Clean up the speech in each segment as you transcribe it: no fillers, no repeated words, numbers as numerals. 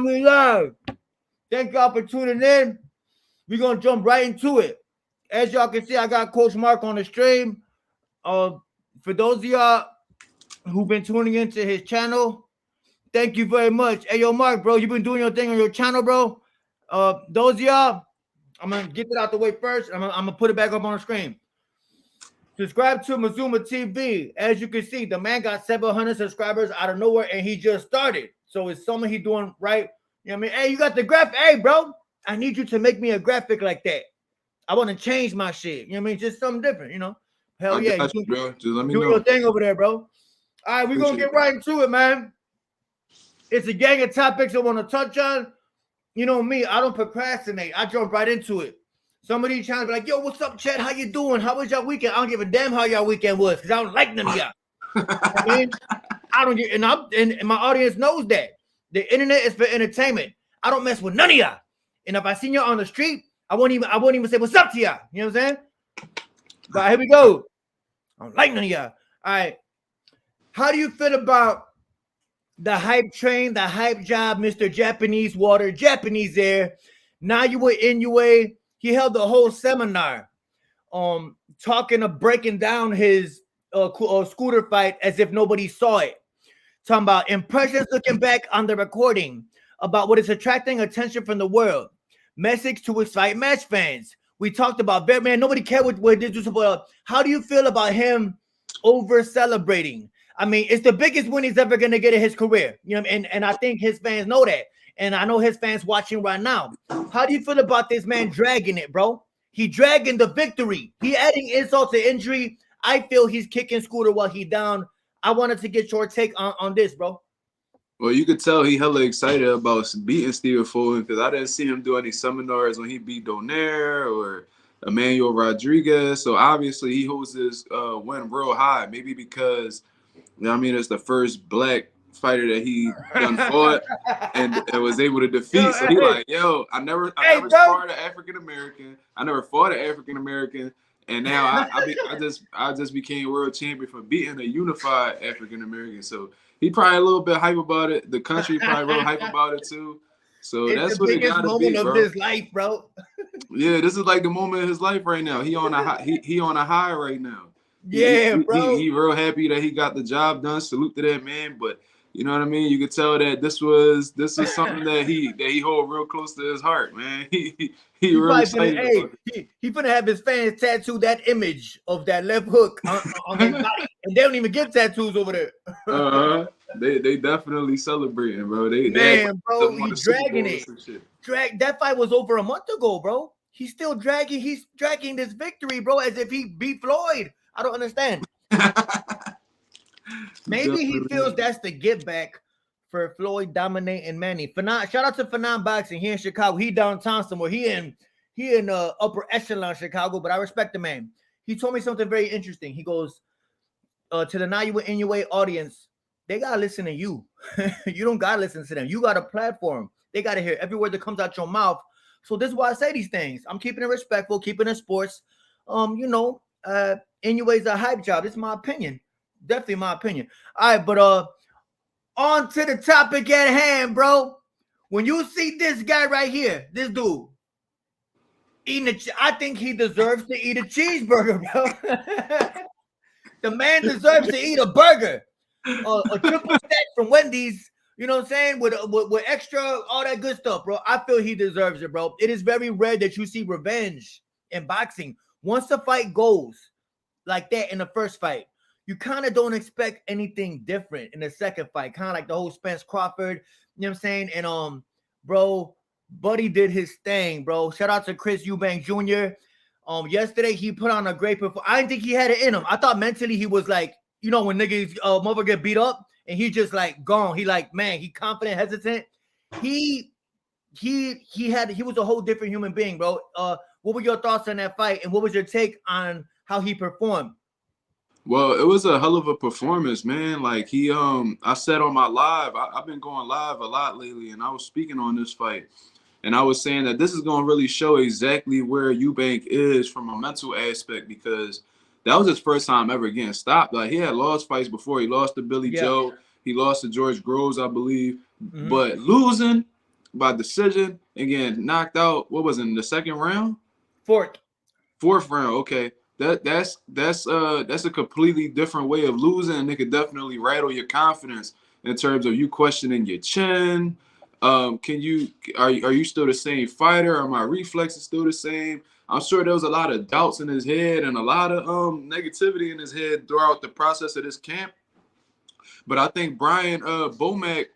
we live. Thank y'all for tuning in. We're gonna jump right into it. As y'all can see, I got Coach Mark on the stream. For those of y'all who've been tuning into his channel, thank you very much. Hey, yo, Mark, bro, you've been doing your thing on your channel, bro. Those of y'all, I'm gonna get it out the way first. I'm gonna put it back up on the screen. Subscribe to Mazuma TV. As you can see, the man got 700 subscribers out of nowhere, and he just started. So it's something he's doing right. You know what I mean? Hey, you got the graphic. Hey, bro, I need you to make me a graphic like that. I want to change my shit. You know what I mean? Just something different, you know? Hell yeah. You, bro. Just let me do know. your thing over there, bro. All right, we're going to get right into it, man. It's a gang of topics I want to touch on. You know me, I don't procrastinate. I jump right into it. Some of these channels be like, yo, what's up, Chad? How you doing? How was y'all weekend? I don't give a damn how y'all weekend was because I don't like none of y'all. I mean, I don't get, and my audience knows that. The internet is for entertainment. I don't mess with none of y'all. And if I see y'all on the street, I won't even say what's up to y'all. You know what I'm saying? But here we go. I don't like none of y'all. All right. How do you feel about the hype train, the hype job, Mr. Japanese Water, Japanese Air? Now you were Inoue. He held the whole seminar breaking down his scooter fight as if nobody saw it. Talking about impressions looking back on the recording, about what is attracting attention from the world. Message to his fight match fans. We talked about that, man. Nobody cared what this was about. How do you feel about him over celebrating? I mean, it's the biggest win he's ever going to get in his career. You know, and I think his fans know that. And I know his fans watching right now. How do you feel about this man dragging it, bro? He dragging the victory. He adding insult to injury. I feel he's kicking Scooter while he down. I wanted to get your take on this, bro. Well, you could tell he hella excited about beating Stephen Fulton because I didn't see him do any seminars when he beat Donaire or Emmanuel Rodriguez. So obviously he holds his win real high. Maybe because, you know what I mean, it's the first black fighter that he done fought and was able to defeat. Yo, so he like, yo, I never sparred an African American. I never fought an African American. And now I just became world champion for beating a unified African American. So he probably a little bit hype about it. The country probably real hype about it too. So it's that's what it gotta be, bro. Of his life, bro. Yeah, this is like the moment of his life right now. He on a high. He on a high right now. Yeah, bro. He real happy that he got the job done. Salute to that man. But you know what I mean? You could tell that this was something that he hold real close to his heart, man. He really excited. He finna have his fans tattoo that image of that left hook on his body, and they don't even get tattoos over there. They definitely celebrating, bro. Bro, he's dragging it. That fight was over a month ago, bro. He's still dragging. He's dragging this victory, bro, as if he beat Floyd. I don't understand. Maybe he feels that's the get back for Floyd dominating Manny. Shout out to Fanon Boxing here in Chicago. He downtown somewhere. He in upper echelon Chicago, but I respect the man. He told me something very interesting. He goes to the Inoue audience, they gotta listen to you. You don't gotta listen to them. You got a platform. They gotta hear every word that comes out your mouth. So this is why I say these things. I'm keeping it respectful, keeping it sports. Inoue's a hype job. It's my opinion. Definitely my opinion. All right, but on to the topic at hand, bro. When you see this guy right here, this dude I think he deserves to eat a cheeseburger, bro. The man deserves to eat a burger, a triple stack from Wendy's. You know what I'm saying? With extra, all that good stuff, bro. I feel he deserves it, bro. It is very rare that you see revenge in boxing. Once the fight goes like that in the first fight, you kind of don't expect anything different in the second fight. Kind of like the whole Spence Crawford, you know what I'm saying? And bro, Buddy did his thing, bro. Shout out to Eubank Jr. Yesterday he put on a great performance. I didn't think he had it in him. I thought mentally he was like, you know, when niggas mother get beat up and he just like gone. He like, man, he confident, hesitant. He was a whole different human being, bro. What were your thoughts on that fight, and what was your take on how he performed? Well, it was a hell of a performance, man. Like I said on my live, I've been going live a lot lately, and I was speaking on this fight, and I was saying that this is going to really show exactly where Eubank is from a mental aspect, because that was his first time ever getting stopped. Like, he had lost fights before. He lost to Billy Joe. He lost to George Groves, I believe. Mm-hmm. But losing, by decision and getting knocked out. What was it, in the second round? Fourth. Fourth round. Okay. That's a completely different way of losing, and it could definitely rattle your confidence in terms of you questioning your chin. Are you still the same fighter? Are my reflexes still the same? I'm sure there was a lot of doubts in his head and a lot of negativity in his head throughout the process of this camp. But I think Brian Bomac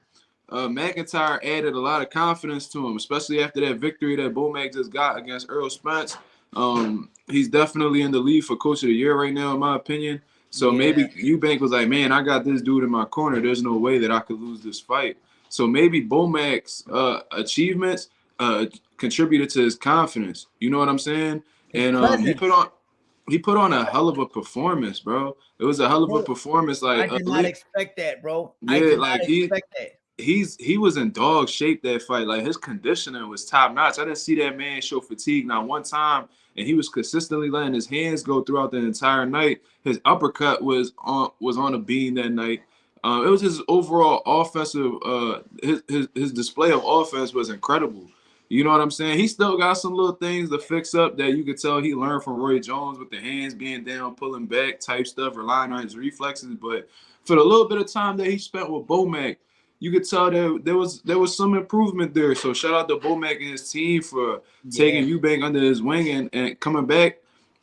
McIntyre added a lot of confidence to him, especially after that victory that Bomac just got against Earl Spence. He's definitely in the lead for Coach of the Year right now, in my opinion. So maybe Eubank was like, man, I got this dude in my corner. There's no way that I could lose this fight. So maybe Bomac's achievements contributed to his confidence. You know what I'm saying? And he put on a hell of a performance, bro. It was a hell of a performance. Like I did not expect that, bro. Yeah, I did like not expect that. He was in dog shape that fight. Like his conditioning was top notch. I didn't see that man show fatigue not one time, and he was consistently letting his hands go throughout the entire night. His uppercut was on a beam that night. It was his overall offensive. His display of offense was incredible. You know what I'm saying? He still got some little things to fix up that you could tell he learned from Roy Jones with the hands being down, pulling back type stuff, relying on his reflexes. But for the little bit of time that he spent with Bomac, you could tell that there was some improvement there. So shout out to Bomac and his team for taking Eubank under his wing and coming back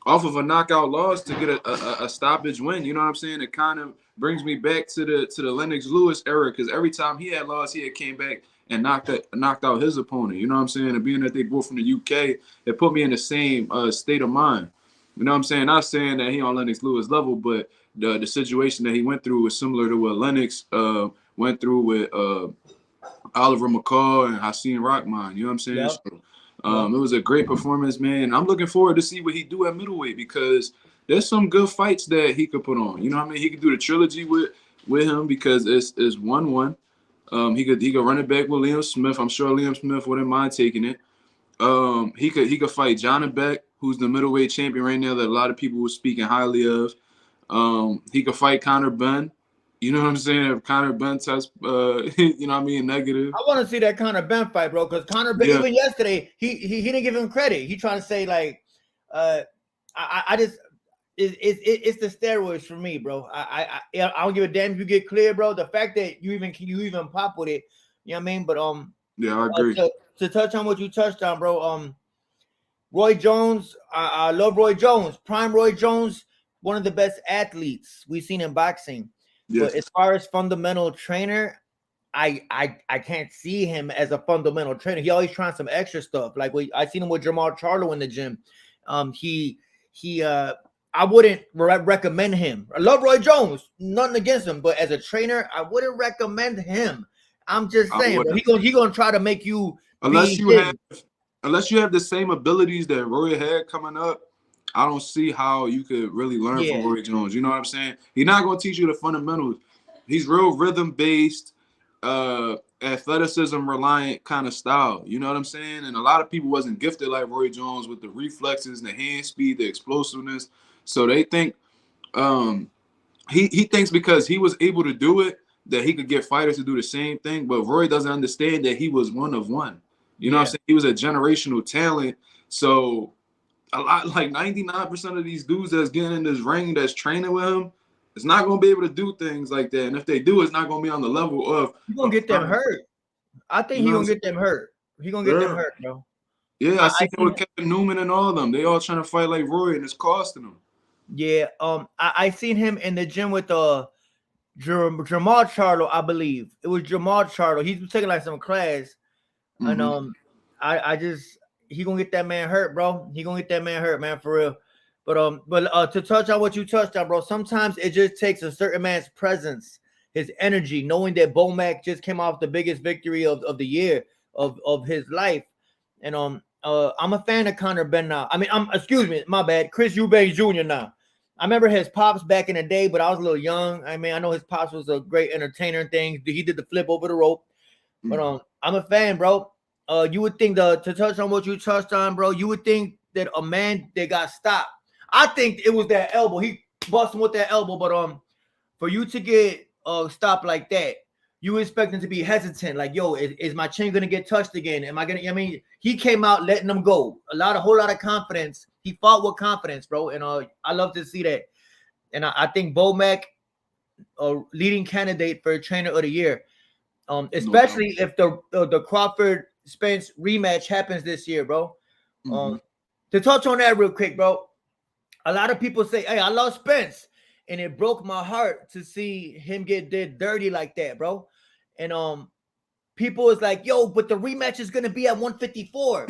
off of a knockout loss to get a stoppage win. You know what I'm saying? It kind of brings me back to the Lennox Lewis era, because every time he had lost, he had came back and knocked out his opponent. You know what I'm saying? And being that they both from the UK, it put me in the same state of mind. You know what I'm saying? Not saying that he on Lennox Lewis level, but the situation that he went through was similar to what Lennox went through with Oliver McCall and Hakeem Rahman. You know what I'm saying? Yep. So, it was a great performance, man. I'm looking forward to see what he do at middleweight, because there's some good fights that he could put on. You know what I mean? He could do the trilogy with him, because it's 1-1. He could run it back with Liam Smith. I'm sure Liam Smith wouldn't mind taking it. He could fight Johnny Beck, who's the middleweight champion right now that a lot of people were speaking highly of. He could fight Conor Benn. You know what I'm saying? If Conor Benn tests, you know what I mean, negative. I want to see that Conor Benn fight, bro, because Conor Benn, even yesterday, he didn't give him credit. He trying to say, like, I just, it's the steroids for me, bro. I don't give a damn if you get clear, bro. The fact that you even pop with it, you know what I mean? But yeah, I agree. To touch on what you touched on, bro. Roy Jones, I love Roy Jones. Prime Roy Jones, one of the best athletes we've seen in boxing. Yes. But as far as fundamental trainer, I can't see him as a fundamental trainer. He always trying some extra stuff. Like I seen him with Jamal Charlo in the gym. I wouldn't recommend him. I love Roy Jones, nothing against him, but as a trainer, I wouldn't recommend him. I'm just saying, he gonna try to make you unless you have the same abilities that Roy had coming up. I don't see how you could really learn from Roy Jones. You know what I'm saying? He's not going to teach you the fundamentals. He's real rhythm-based, athleticism-reliant kind of style. You know what I'm saying? And a lot of people wasn't gifted like Roy Jones with the reflexes, the hand speed, the explosiveness. So they think he thinks because he was able to do it that he could get fighters to do the same thing. But Roy doesn't understand that he was one of one. You know what I'm saying? He was a generational talent. So a lot, like 99% of these dudes that's getting in this ring that's training with him, it's not going to be able to do things like that. And if they do, it's not going to be on the level of. He's going to get them hurt. I think he's going to get them hurt. He's going to get them hurt, bro. Yeah, I see him with Kevin Newman and all of them. They all trying to fight like Roy, and it's costing them. Yeah, I seen him in the gym with Jamal Charlo, I believe. It was Jamal Charlo. He's taking like some class. Mm-hmm. And he gonna get that man hurt, bro. He gonna get that man hurt, man, for real. But to touch on what you touched on, bro, sometimes it just takes a certain man's presence, his energy, knowing that Bomac just came off the biggest victory of the year of his life. And I'm a fan of Conor Benn now. I mean, my bad, Chris Eubank Jr. now. I remember his pops back in the day, but I was a little young. I mean, I know his pops was a great entertainer and things. He did the flip over the rope. But I'm a fan, bro. You would think to touch on what you touched on, bro, you would think that a man that got stopped. I think it was that elbow. He busted him with that elbow, but for you to get stopped like that, you expect him to be hesitant, like, yo, is my chin gonna get touched again? Am I gonna? I mean, he came out letting them go, whole lot of confidence. He fought with confidence, bro, and I love to see that. And I think Bomac, leading candidate for trainer of the year, especially if the Crawford Spence rematch happens this year, bro. To touch on that real quick, bro. A lot of people say, "Hey, I love Spence," and it broke my heart to see him get did dirty like that, bro. And people is like, "Yo, but the rematch is gonna be at 154.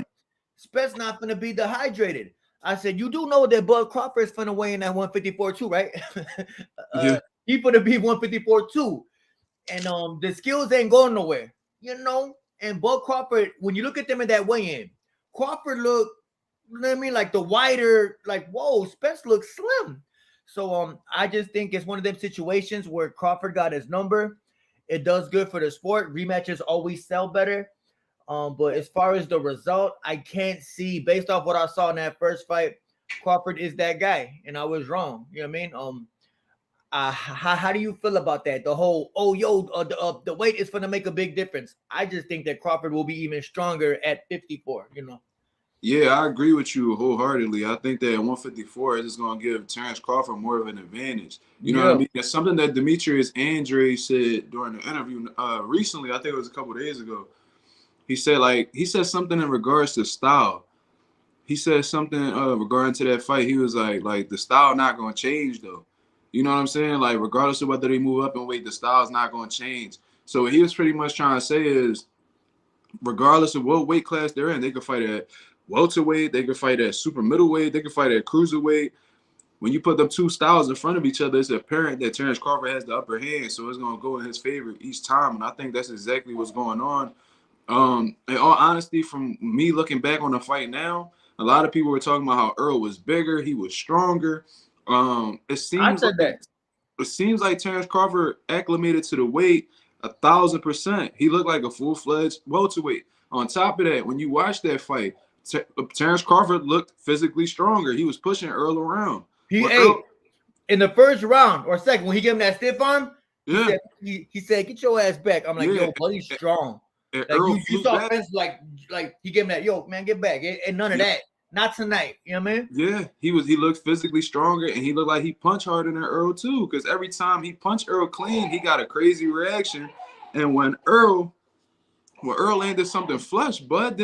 Spence not gonna be dehydrated." I said, "You do know that Bud Crawford is gonna weigh in at 154 too, right? He gonna be 154 too, and the skills ain't going nowhere, you know." And Bud Crawford, when you look at them in that weigh-in, Crawford look. You know what I mean? Like the wider, like, whoa, Spence looks slim. So I just think it's one of them situations where Crawford got his number. It does good for the sport. Rematches always sell better. But as far as the result, I can't see, based off what I saw in that first fight, Crawford is that guy, and I was wrong. You know what I mean? How do you feel about that? The whole, the weight is going to make a big difference. I just think that Crawford will be even stronger at 54. You know. Yeah, I agree with you wholeheartedly. I think that at 154 is going to give Terrence Crawford more of an advantage. You know what I mean? That's something that Demetrius Andrade said during the interview recently. I think it was a couple of days ago. He said something in regards to style. He said something regarding to that fight. He was like the style not going to change though. You know what I'm saying? Like regardless of whether they move up in weight, the style is not going to change. So what he was pretty much trying to say is, regardless of what weight class they're in, they could fight at welterweight, they could fight at super middleweight, they could fight at cruiserweight. When you put them two styles in front of each other, it's apparent that Terrence Crawford has the upper hand, so it's going to go in his favor each time, and I think that's exactly what's going on. In all honesty, from me looking back on the fight now, a lot of people were talking about how Earl was bigger, he was stronger. It seems like Terrence Crawford acclimated to the weight 1,000%. He looked like a full-fledged welterweight. On top of that, when you watch that fight, Terrence Crawford looked physically stronger. He was pushing Earl around. In the first round or second, when he gave him that stiff arm, he said, "Get your ass back." I'm like, "Yo, buddy's strong." Like you saw Spence, like he gave him that, "Yo, man, get back," and none of that. Not tonight. You know what I mean? Yeah, he looked physically stronger, and he looked like he punched harder than Earl too. Because every time he punched Earl clean, he got a crazy reaction. And when Earl landed something flush, Bud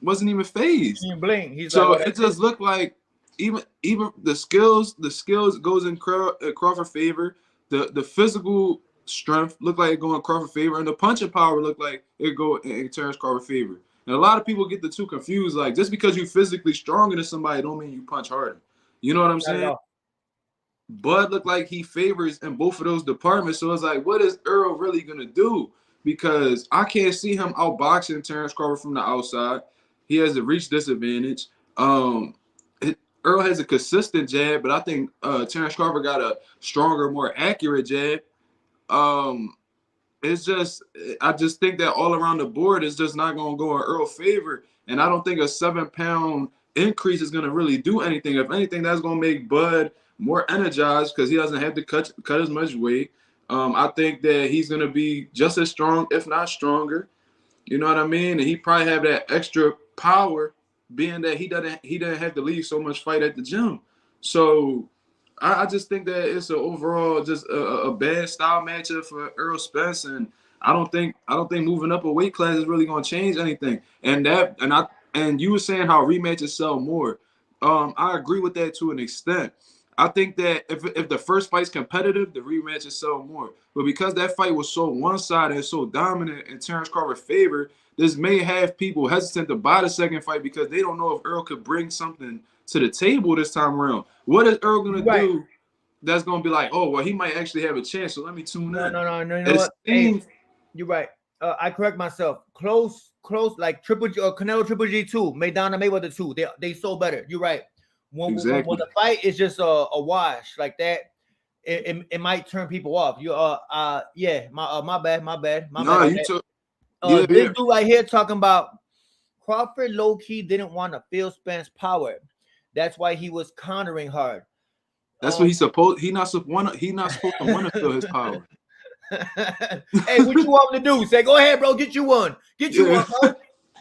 wasn't even phased. So it just looked like even the skills goes in Crawford favor. The physical strength looked like it go in Crawford favor, and the punching power looked like it go in Terrence Crawford favor. And a lot of people get the two confused. Like, just because you're physically stronger than somebody don't mean you punch harder. You know what I'm saying? Bud looked like he favors in both of those departments. So it's like, what is Earl really going to do? Because I can't see him outboxing Terrence Crawford from the outside. He has a reach disadvantage. Earl has a consistent jab, but I think Terrence Crawford got a stronger, more accurate jab. I just think that all around the board is just not going to go in Earl's favor. And I don't think a 7-pound increase is going to really do anything. If anything, that's going to make Bud more energized because he doesn't have to cut as much weight. I think that he's going to be just as strong, if not stronger. You know what I mean? And he probably have that extra power, being that he doesn't have to leave so much fight at the gym. So I just think that it's an overall just a bad style matchup for Earl Spence, and I don't think moving up a weight class is really going to change anything. And you were saying how rematches sell more. I agree with that to an extent. I think that if the first fight's competitive, the rematches sell more. But because that fight was so one-sided and so dominant in Terrence Crawford's favor, this may have people hesitant to buy the second fight because they don't know if Earl could bring something to the table this time around. What is Earl going to do that's going to be like, oh, well, he might actually have a chance, so let me tune in. No. You know what? Hey, you're right. I correct myself. Close, like Triple G or Canelo Triple G 2, Maidana Mayweather 2. They sold better. You're right. When the fight is just a wash like that, it might turn people off. My bad. This dude right here talking about Crawford low key didn't want to feel Spence power. That's why he was countering hard. That's what he's supposed. He's not supposed to want to feel his power. Hey, what you want me to do? Say, go ahead, bro. Get you one. Get you one, bro.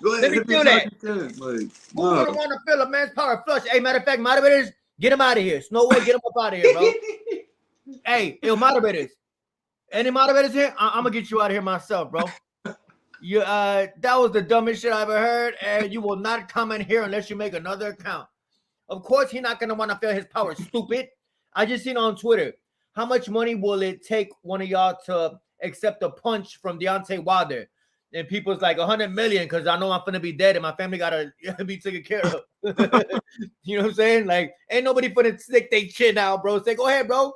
Go ahead, Let me hit me feel as hard that. as you can. Like, Who no. wouldn't want to feel a man's power flush? Hey, matter of fact, moderators, get him out of here. Snow Way, get him up out of here, bro. Hey, moderators. Any moderators here? I'm gonna get you out of here myself, bro. You that was the dumbest shit I ever heard, and you will not come in here unless you make another account. Of course, he's not gonna want to feel his power, stupid. I just seen on Twitter. How much money will it take one of y'all to accept a punch from Deontay Wilder? And people's like 100 million because I know I'm gonna be dead and my family gotta be taken care of. You know what I'm saying? Like, ain't nobody gonna stick their chin out, bro. Say, go ahead, bro.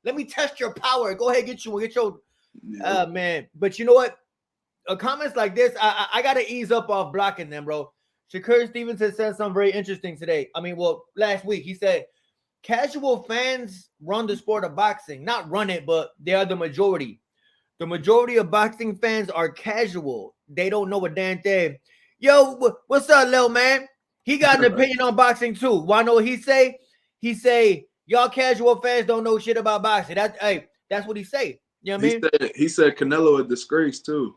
Let me test your power. Go ahead, get your man. But you know what? Comments like this, I gotta ease up off blocking them, bro. Shakur Stevenson said something very interesting today. I mean, well, last week he said casual fans run the sport of boxing. Not run it, but they are the majority. The majority of boxing fans are casual. They don't know a damn thing. Yo, what's up, little man? He got an opinion on boxing too. Why know what he say? He say, y'all casual fans don't know shit about boxing. That's what he say. You know what I mean? He said Canelo a disgrace too.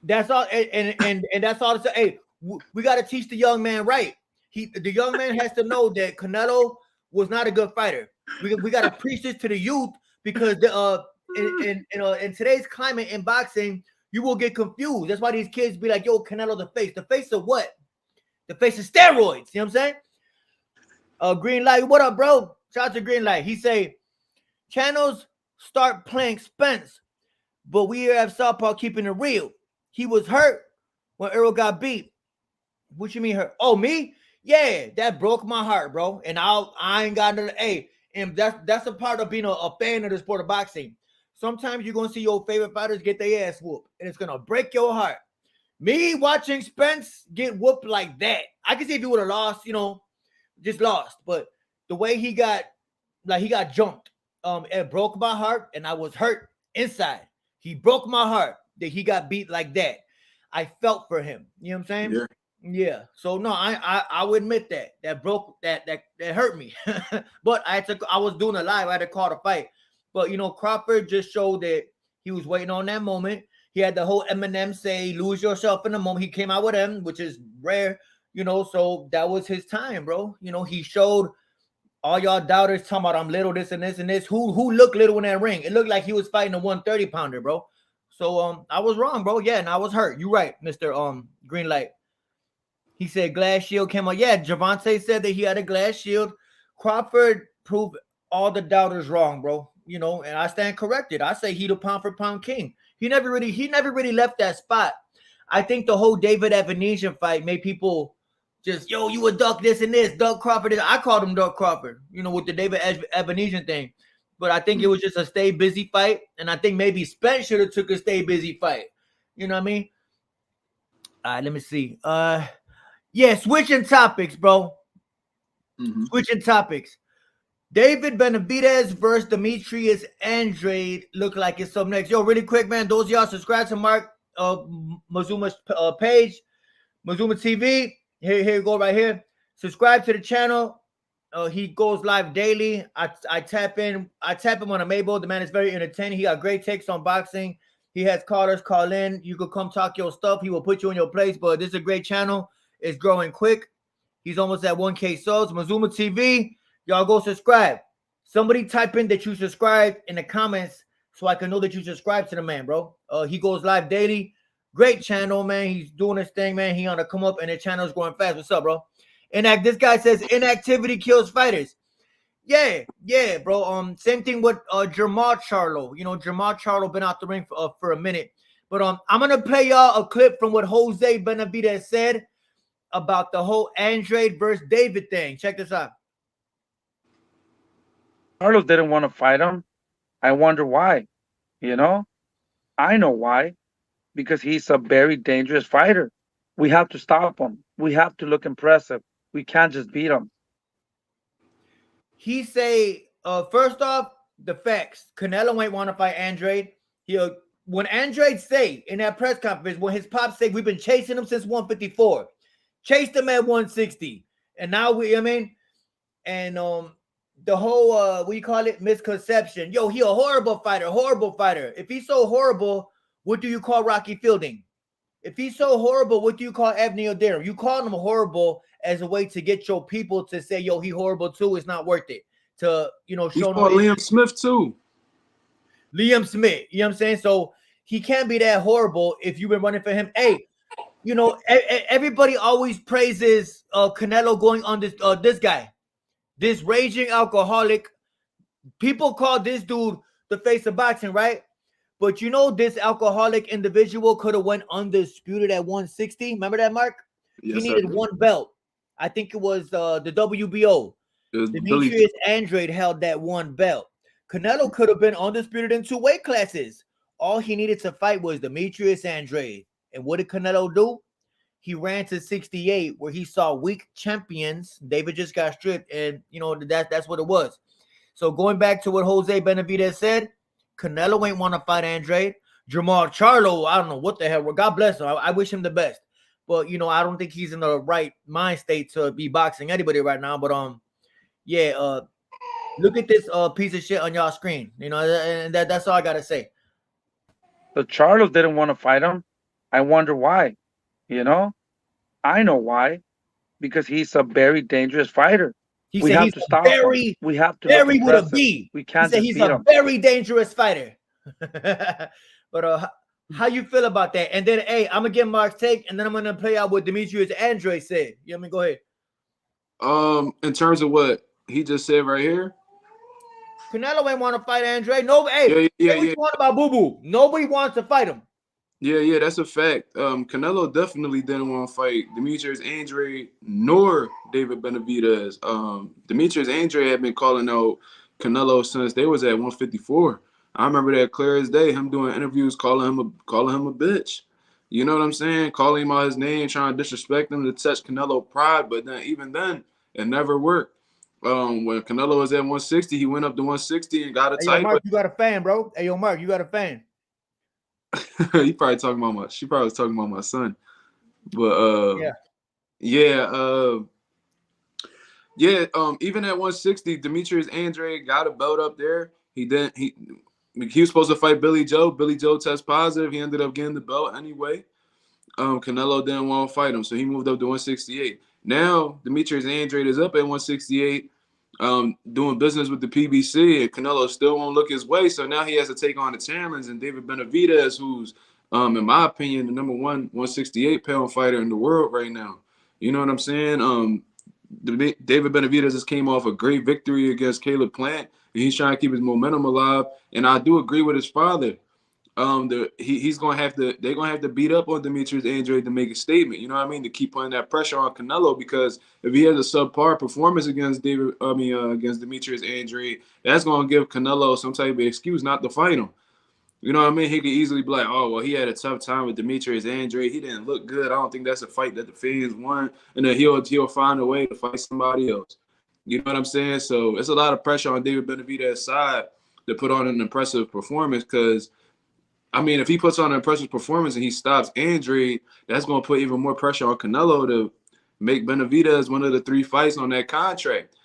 That's all, and that's all to say. Hey, we got to teach the young man right. The young man has to know that Canelo was not a good fighter. We got to preach this to the youth because in today's climate in boxing, you will get confused. That's why these kids be like, "Yo, Canelo, the face. The face of what? The face of steroids." You know what I'm saying? Green Light, what up, bro? Shout out to Green Light. He say, channels start playing Spence, but we have Southpaw keeping it real. He was hurt when Earl got beat. What you mean hurt? Oh, me? Yeah, that broke my heart, bro. And I ain't got no. Hey, and that's a part of being a fan of the sport of boxing. Sometimes you're gonna see your favorite fighters get their ass whooped, and it's gonna break your heart. Me watching Spence get whooped like that, I can see if he would have lost, just lost. But the way he got jumped, it broke my heart, and I was hurt inside. He broke my heart that he got beat like that. I felt for him. You know what I'm saying? Yeah. So no, I would admit that broke that hurt me. But I was doing a live. I had to call the fight. But Crawford just showed that he was waiting on that moment. He had the whole Eminem say, "Lose yourself in the moment." He came out with him, which is rare. So that was his time, bro. He showed all y'all doubters talking about I'm little, this and this and this. Who looked little in that ring? It looked like he was fighting a 130 pounder, bro. So I was wrong, bro. Yeah, and I was hurt. You right, Mr. Greenlight. He said glass shield came out. Yeah, Javante said that he had a glass shield. Crawford proved all the doubters wrong, bro. And I stand corrected. I say he the pound for pound king. He never really left that spot. I think the whole David Evanesian fight made people just, yo, you a duck this and this, Duck Crawford. I called him Duck Crawford, with the David Evanesian thing. But I think it was just a stay busy fight. And I think maybe Spence should have took a stay busy fight. You know what I mean? All right, let me see. Yeah, switching topics, bro. Mm-hmm. Switching topics. David Benavidez versus Demetrius Andrade look like it's up next. Yo, really quick, man. Those of y'all subscribe to Mark Mazuma's page, Mazuma TV. Here you go right here. Subscribe to the channel. He goes live daily. I tap him on a Mabel. The man is very entertaining. He got great takes on boxing. He has callers call in. You could come talk your stuff. He will put you in your place. But this is a great channel. It's growing quick. He's almost at 1K subs. Mazuma TV. Y'all go subscribe. Somebody type in that you subscribe in the comments so I can know that you subscribe to the man, bro. He goes live daily. Great channel, man. He's doing his thing, man. He on to come up and the channel is growing fast. What's up, bro? This guy says inactivity kills fighters. Yeah, bro. Same thing with Jermall Charlo. Jermall Charlo been out the ring for a minute. But I'm gonna play y'all a clip from what Jose Benavidez said about the whole Andrade versus David thing. Check this out. Carlos didn't want to fight him. I wonder why. I know why. Because he's a very dangerous fighter. We have to stop him. We have to look impressive. We can't just beat him. He say, first off, the facts. Canelo ain't want to fight Andrade. When Andrade say in that press conference, when his pops say we've been chasing him since 154, chased him at 160, and now and the whole what do you call it, misconception. Yo, he a horrible fighter, horrible fighter. If he's so horrible, what do you call Rocky Fielding? If he's so horrible, what do you call Ebony O'Dare? You call him horrible as a way to get your people to say, yo, he horrible too. It's not worth it. To, you know, He show no fought Liam Smith too. Liam Smith. You know what I'm saying? So he can't be that horrible if you've been running for him. Hey, you know, everybody always praises Canelo going on this guy, this raging alcoholic. People call this dude the face of boxing, right? But you know, this alcoholic individual could have went undisputed at 160. Remember that, Mark? Yes, He needed one belt. I think it was the WBO. It was Demetrius Andrade held that one belt. Canelo could have been undisputed in 2 weight classes. All he needed to fight was Demetrius Andrade. And what did Canelo do? He ran to 68, where he saw weak champions. David just got stripped, and you know that's what it was. So going back to what Jose Benavidez said, Canelo ain't want to fight Andrade. Jamal Charlo, I don't know what the hell. God bless him. I wish him the best. But you know, I don't think he's in the right mind state to be boxing anybody right now. But yeah, look at this piece of shit on y'all screen. You know, and that's all I gotta say. The Charlos didn't want to fight him. I wonder why. You know, I know why. Because he's a very dangerous fighter. He We said have he's to a stop very, him. We have to very look with a impressive. B. We He can't said just he's beat a him. very dangerous fighter. But how you feel about that? And then, hey, I'm gonna get Mark's take, and then I'm gonna play out what Demetrius Andrade said. You know what I mean? Go ahead. In terms of what he just said right here. Canelo ain't want to fight Andrade. No, hey, Yeah. what you want about Boo Boo? Nobody wants to fight him. Yeah, that's a fact. Canelo definitely didn't want to fight Demetrius Andrade nor David Benavidez. Demetrius Andrade had been calling out Canelo since they was at 154. I remember that clear as day. Him doing interviews, calling him a bitch. You know what I'm saying? Calling him out his name, trying to disrespect him to touch Canelo pride. But then even then, it never worked. When Canelo was at 160, he went up to 160 and got a Hey, yo, title. Mark, you got a fan, bro. Hey, yo, Mark, you got a fan. He probably talking about she probably was talking about my son. But even at 160, Demetrius Andrade got a belt up there. He was supposed to fight Billy Joe. Billy Joe test positive. He ended up getting the belt anyway. Canelo didn't want to fight him, so he moved up to 168. Now Demetrius Andrade is up at 168, doing business with the PBC, and Canelo still won't look his way. So now he has to take on the challenge and David Benavidez, who's in my opinion, the number 168 pound fighter in the world right now. You know what I'm saying? David Benavidez just came off a great victory against Caleb Plant, and he's trying to keep his momentum alive. And I do agree with his father. He's gonna have to. They're gonna have to beat up on Demetrius Andrade to make a statement. You know what I mean? To keep putting that pressure on Canelo, because if he has a subpar performance against against Demetrius Andrade, that's gonna give Canelo some type of excuse not to fight him. You know what I mean? He could easily be like, oh, well, he had a tough time with Demetrius Andrade. He didn't look good. I don't think that's a fight that the fans want. And then he'll find a way to fight somebody else. You know what I'm saying? So it's a lot of pressure on David Benavidez's side to put on an impressive performance, because, I mean, if he puts on an impressive performance and he stops Andrade, that's going to put even more pressure on Canelo to make Benavidez one of the 3 fights on that contract.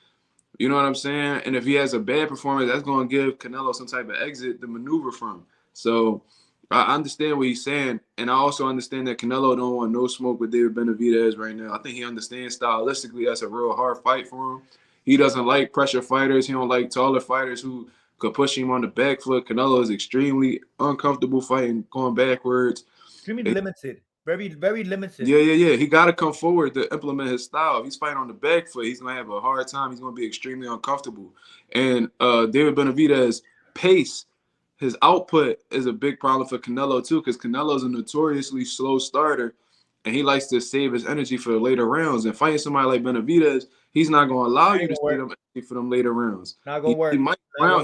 You know what I'm saying? And if he has a bad performance, that's going to give Canelo some type of exit to maneuver from. So I understand what he's saying, and I also understand that Canelo don't want no smoke with David Benavidez right now. I think he understands stylistically that's a real hard fight for him. He doesn't like pressure fighters. He don't like taller fighters who could push him on the back foot. Canelo is extremely uncomfortable fighting, going backwards. Extremely limited. Very, very limited. Yeah. He got to come forward to implement his style. If he's fighting on the back foot, he's going to have a hard time. He's going to be extremely uncomfortable. And David Benavidez' pace, his output is a big problem for Canelo too, because Canelo's a notoriously slow starter, and he likes to save his energy for the later rounds. And fighting somebody like Benavidez, he's not going to allow you to save them energy for them later rounds. Not gonna work. He might drown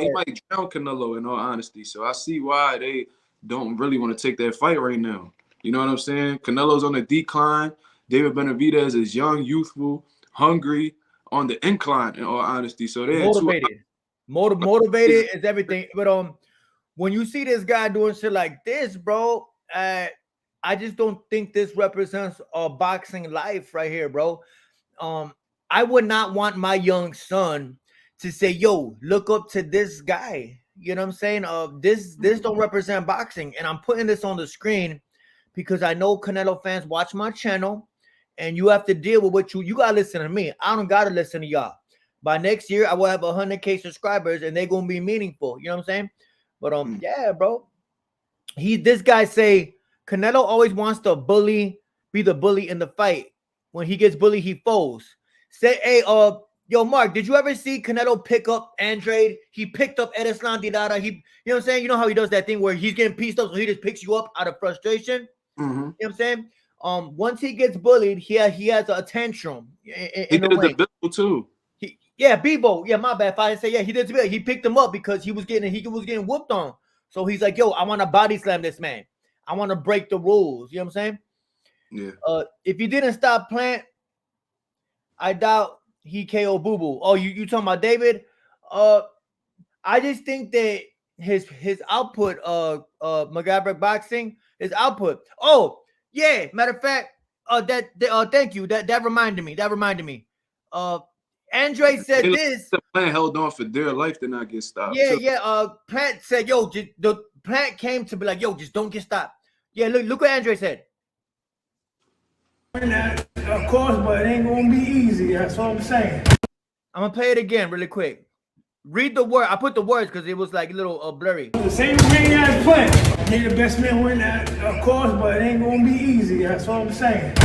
Canelo, in all honesty. So I see why they don't really want to take that fight right now. You know what I'm saying? Canelo's on the decline. David Benavidez is young, youthful, hungry, on the incline, in all honesty. So they're motivated is everything. But when you see this guy doing shit like this, bro, I just don't think this represents a boxing life right here, bro. I would not want my young son to say, yo, look up to this guy. You know what I'm saying? This don't represent boxing, and I'm putting this on the screen because I know Canelo fans watch my channel, and you have to deal with what you gotta listen to me. I don't gotta listen to y'all. By next year, I will have 100K subscribers, and they're gonna be meaningful. You know what I'm saying? But yeah, bro. This guy say Canelo always wants to be the bully in the fight. When he gets bullied, he folds. Say, hey, yo, Mark, did you ever see Canelo pick up Andrade? He picked up Edeslan Didada. You know what I'm saying? You know how he does that thing where he's getting pieced up, so he just picks you up out of frustration. Mm-hmm. You know what I'm saying? Once he gets bullied, he has a tantrum. He did the Bill too. Bebo. Yeah, my bad. If I didn't say he did. He picked him up because he was getting whooped on. So he's like, yo, I want to body slam this man. I want to break the rules. You know what I'm saying? Yeah. If he didn't stop Plant, I doubt he KO Boo Boo. Oh, you talking about David? I just think that his output, McGaverick Boxing, his output. Oh, yeah. Matter of fact, thank you. That reminded me. Andre said this. The Plant held on for dear life to not get stopped. Yeah. Plant said, yo, the Plant came to be like, yo, just don't get stopped. Yeah, look what Andre said. That, of course, but it ain't gonna be easy. That's what I'm saying. I'm gonna play it again really quick. Read the word. I put the words because it was like a little blurry. The same thing as Plant. May the best man win that, of course, but it ain't gonna be easy. That's what I'm saying.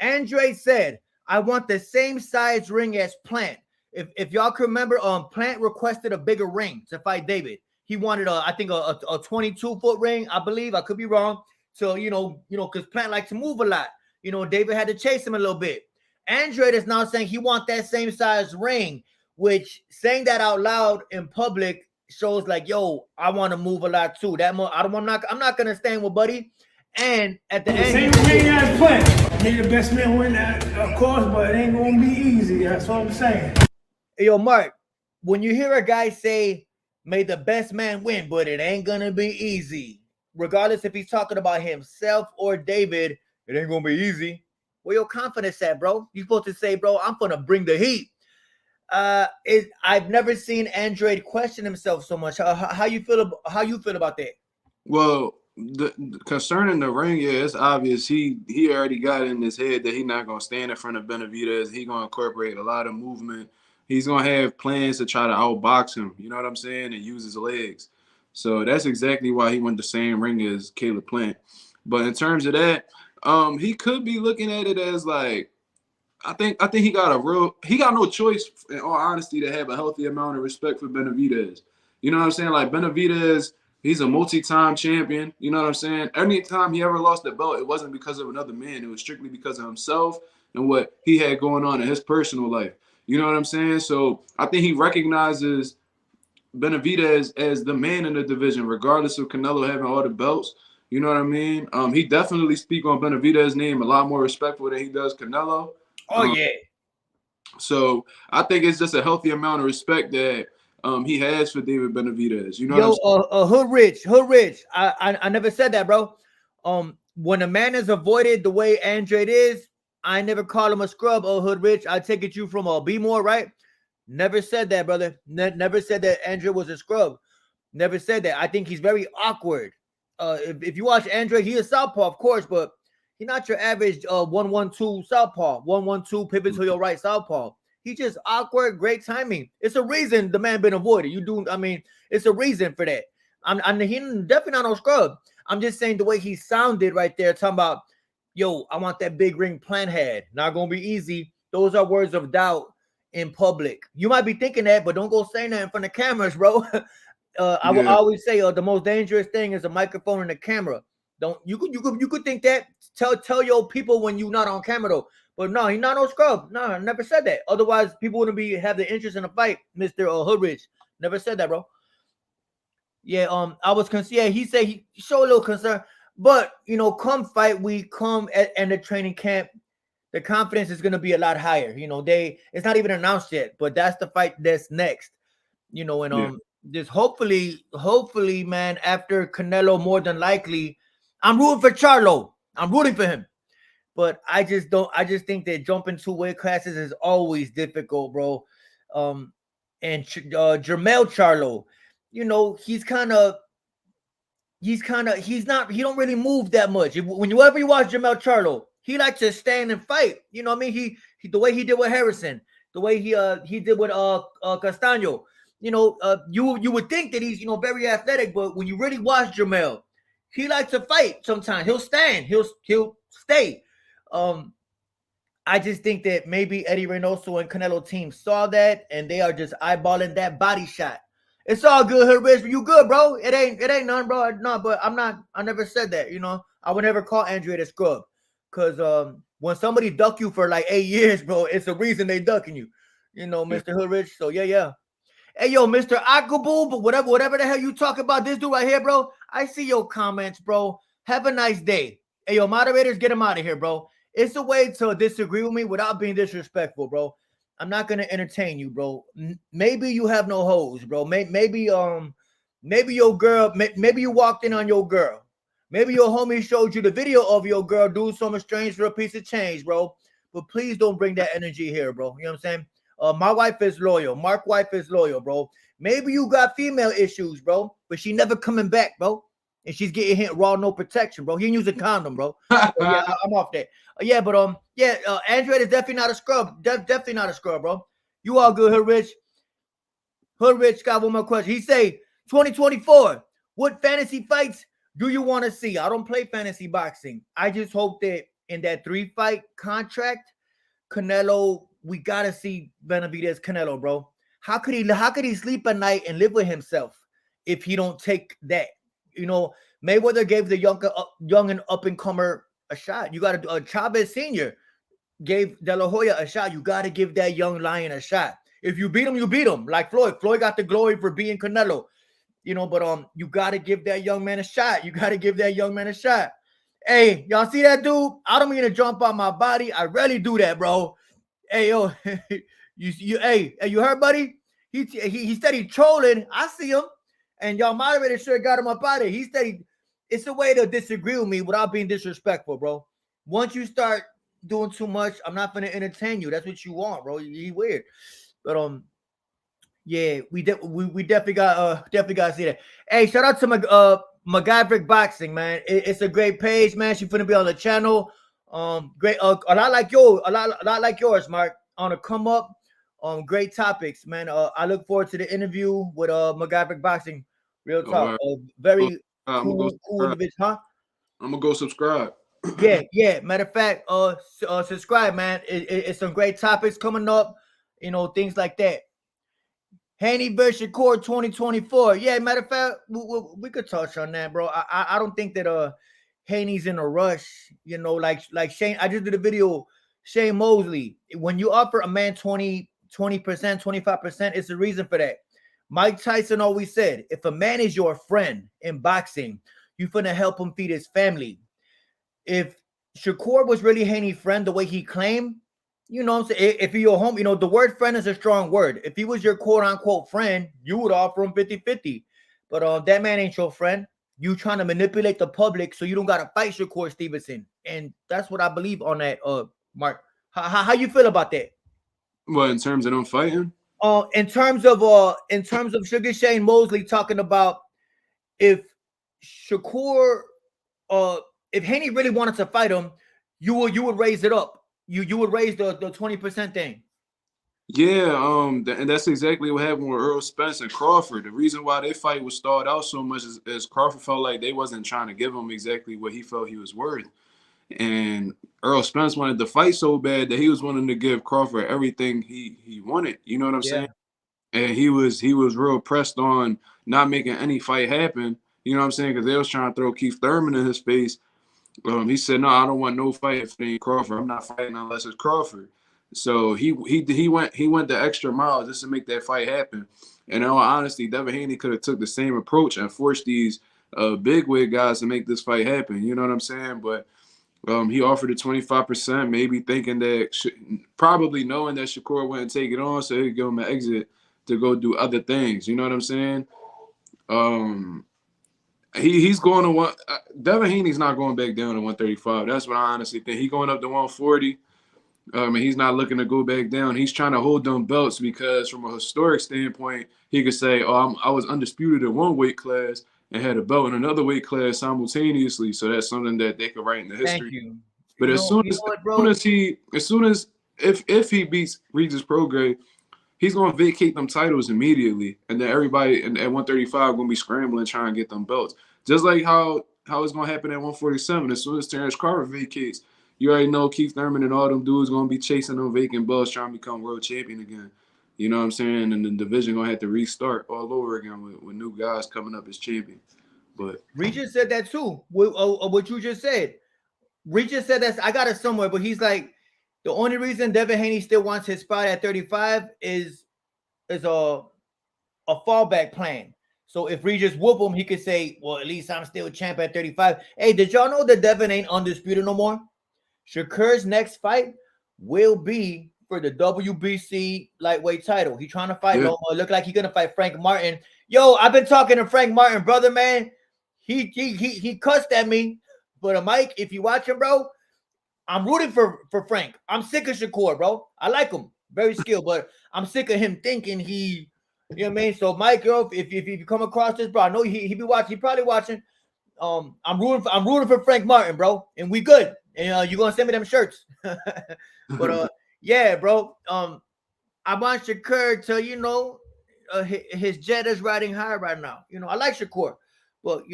Andre said, I want the same size ring as Plant. If y'all can remember, Plant requested a bigger ring to fight David. He wanted I think a 22-foot ring, I believe. I could be wrong. So because Plant likes to move a lot. David had to chase him a little bit. Andrade is now saying he wants that same size ring, which saying that out loud in public shows like, yo, I want to move a lot too. I'm not gonna stand with Buddy. And at the end, same thing as Plant. May the best man win that, of course, but it ain't gonna be easy. That's what I'm saying. Hey, yo, Mark, when you hear a guy say, may the best man win, but it ain't gonna be easy, regardless if he's talking about himself or David, it ain't gonna be easy. Where your confidence at, bro? You supposed to say, bro, I'm gonna bring the heat. I've never seen Andrade question himself so much. How you feel about that? Well, concerning the ring, yeah, it's obvious. He already got in his head that he's not gonna stand in front of Benavidez. He's gonna incorporate a lot of movement. He's gonna have plans to try to outbox him. You know what I'm saying? And use his legs. So that's exactly why he went the same ring as Caleb Plant. But in terms of that, he could be looking at it as like, I think he got no choice, in all honesty, to have a healthy amount of respect for Benavidez. You know what I'm saying? Like Benavidez, he's a multi-time champion. You know what I'm saying? Anytime he ever lost the belt, it wasn't because of another man. It was strictly because of himself and what he had going on in his personal life. You know what I'm saying? So I think he recognizes Benavidez as the man in the division, regardless of Canelo having all the belts. You know what I mean? He definitely speak on Benavidez's name a lot more respectful than he does Canelo. Oh, yeah. So I think it's just a healthy amount of respect that he has for David Benavidez. You know what I'm saying? Hood Rich. I never said that, bro. When a man is avoided the way Andrade is, I never call him a scrub. Hood Rich. I take it you from B More, right? Never said that, brother. Never said that Andrade was a scrub. Never said that. I think he's very awkward. If you watch Andrade, he is southpaw, of course, but he's not your average 1-1-2 southpaw, 1-1-2 pivot to your right southpaw. He just awkward, great timing. It's a reason the man been avoided. It's a reason for that. He definitely not no scrub. I'm just saying the way he sounded right there, talking about, yo, I want that big ring Plant had. Not gonna be easy. Those are words of doubt in public. You might be thinking that, but don't go saying that in front of cameras, bro. I will always say the most dangerous thing is a microphone and a camera. You could think that. Tell your people when you're not on camera though. But no, he's not no scrub. No, I never said that. Otherwise, people wouldn't have the interest in a fight, Mr. Hoodrich. Never said that, bro. Yeah, I was concerned. Yeah, he said he showed a little concern. But come fight week, come at the training camp, the confidence is gonna be a lot higher. It's not even announced yet, but that's the fight that's next. Just hopefully, man, after Canelo, more than likely, I'm rooting for Charlo. I'm rooting for him. But I just think that jumping 2 weight classes is always difficult, bro. and Jermell Charlo, you know, he don't really move that much. When you ever watch Jermell Charlo, he likes to stand and fight. You know what I mean? He the way he did with Harrison, the way he did with Castaño. You know, you would think that he's, you know, very athletic, but when you really watch Jermell, he likes to fight. Sometimes he'll stand, he'll stay. Um, I just think that maybe Eddie Reynoso and Canelo team saw that and they are just eyeballing that body shot. It's all good, Hood Rich. You good, bro? It ain't none, bro. No, but I never said that. You know, I would never call Andrade a scrub, cause when somebody duck you for like 8 years, bro, it's a reason they ducking you. You know, Yeah. Mr. Hood Rich. So yeah. Hey, yo, Mr. Akaboo, but whatever the hell you talk about, this dude right here, bro. I see your comments, bro. Have a nice day. Hey, yo, moderators, get him out of here, bro. It's a way to disagree with me without being disrespectful, bro. I'm not gonna entertain you, bro. Maybe you have no hoes, bro. Maybe your girl. Maybe you walked in on your girl. Maybe your homie showed you the video of your girl doing something strange for a piece of change, bro. But please don't bring that energy here, bro. You know what I'm saying? My wife is loyal. Mark's wife is loyal, bro. Maybe you got female issues, bro, but she never coming back, bro. And she's getting hit raw, no protection, bro. He didn't use a condom, bro. So, yeah, I'm off that. Yeah, but Andrade is definitely not a scrub. Definitely not a scrub, bro. You all good, Hood Rich. Hood Rich got one more question. He say 2024. What fantasy fights do you want to see? I don't play fantasy boxing. I just hope that in that 3-fight contract, Canelo, we gotta see Benavidez Canelo, bro. How could he sleep at night and live with himself if he don't take that? You know, Mayweather gave the young and up and comer a shot. You got to Chavez Senior gave De La Hoya a shot. You got to give that young lion a shot. If you beat him, you beat him. Like Floyd. Floyd got the glory for being Canelo. You know, but you got to give that young man a shot. You got to give that young man a shot. Hey, y'all see that dude? I don't mean to jump on my body. I rarely do that, bro. Hey, yo, hey, you heard, buddy? He said he trolling. I see him, and y'all moderator sure got him up out of it. He said it's a way to disagree with me without being disrespectful, bro. Once you start doing too much, I'm not gonna entertain you. That's what you want, bro. You weird, but yeah, we definitely got to see that. Hey, shout out to MacGyver Boxing, man. It's a great page, man. She's gonna be on the channel. Great, a lot like yours, Mark. On a come up, great topics, man. I look forward to the interview with MacGyver Boxing. Real talk, Right. very I'm gonna cool individual, huh? I'm gonna go subscribe. Yeah. Matter of fact, subscribe, man. It's some great topics coming up. You know, things like that. Haney versus Shakur 2024. Yeah, matter of fact, we could touch on that, bro. I don't think that Haney's in a rush. You know, like Shane. I just did a video. Shane Mosley. When you offer a man 20%, 25%, it's a reason for that. Mike Tyson always said, if a man is your friend in boxing, you're gonna help him feed his family. If Shakur was really Haney's friend the way he claimed, you know what I'm saying? If you're home, you know, the word friend is a strong word. If he was your quote unquote friend, you would offer him 50-50. But that man ain't your friend. You trying to manipulate the public so you don't gotta fight Shakur Stevenson. And that's what I believe on that, Mark. How you feel about that? Well, in terms of them fighting? In terms of Sugar Shane Mosley talking about if Shakur if Haney really wanted to fight him, you would raise it up. You would raise the 20% thing. Yeah, and that's exactly what happened with Earl Spence and Crawford. The reason why their fight was stalled out so much is Crawford felt like they wasn't trying to give him exactly what he felt he was worth. And Earl Spence wanted to fight so bad that he was wanting to give Crawford everything he wanted. You know what I'm saying? And he was real pressed on not making any fight happen. You know what I'm saying? Because they was trying to throw Keith Thurman in his face. He said, "No, I don't want no fight if it ain't Crawford. I'm not fighting unless it's Crawford." So he went the extra mile just to make that fight happen. And in all honesty, Devin Haney could have took the same approach and forced these big wig guys to make this fight happen. You know what I'm saying? But he offered it 25%, maybe thinking that, probably knowing that Shakur wouldn't take it on, so he'd give him an exit to go do other things. You know what I'm saying? He's going to one. Devin Haney's not going back down to 135. That's what I honestly think. He's going up to 140. I mean, he's not looking to go back down. He's trying to hold them belts because, from a historic standpoint, he could say, "Oh, I was undisputed in one weight class and had a belt in another weight class simultaneously." So that's something that they could write in the Thank history. you. But You as know, soon you as, know what, as bro? soon as he, as soon as if he beats Regis Prograis, he's gonna vacate them titles immediately, and then everybody at 135 gonna be scrambling trying to get them belts. Just like how it's gonna happen at 147. As soon as Terrence Crawford vacates, you already know Keith Thurman and all them dudes gonna be chasing them vacant belts, trying to become world champion again. You know what I'm saying? And the division gonna have to restart all over again with new guys coming up as champion. But Regis said that too. What you just said. Regis said that. I got it somewhere, but he's like, the only reason Devin Haney still wants his spot at 35 is a fallback plan. So if Regis whoop him, he could say, well, at least I'm still champ at 35. Hey, did y'all know that Devin ain't undisputed no more? Shakur's next fight will be for the WBC lightweight title. He trying to fight Loma. Look like he's gonna fight Frank Martin. Yo, I've been talking to Frank Martin, brother, man. He cussed at me. But Mike, if you watch him, bro, I'm rooting for Frank. I'm sick of Shakur, bro. I like him, very skilled, but I'm sick of him thinking he, you know what I mean. So Mike, yo, if you come across this, bro, I know he be watching. He probably watching. I'm rooting for Frank Martin, bro, and we good. And you're gonna send me them shirts. But yeah, bro. I want Shakur to, his jet is riding high right now. I like Shakur, but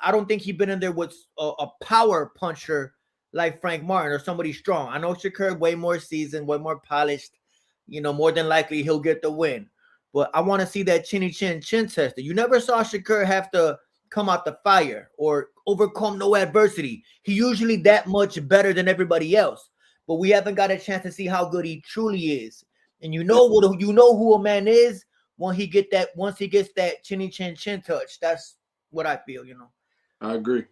I don't think he's been in there with a power puncher like Frank Martin or somebody strong. I know Shakur way more seasoned, way more polished. More than likely he'll get the win. But I want to see that chin tester. You never saw Shakur have to come out the fire or overcome no adversity. He usually that much better than everybody else. But we haven't got a chance to see how good he truly is. And you know who a man is once he gets that chin touch. That's what I feel, I agree.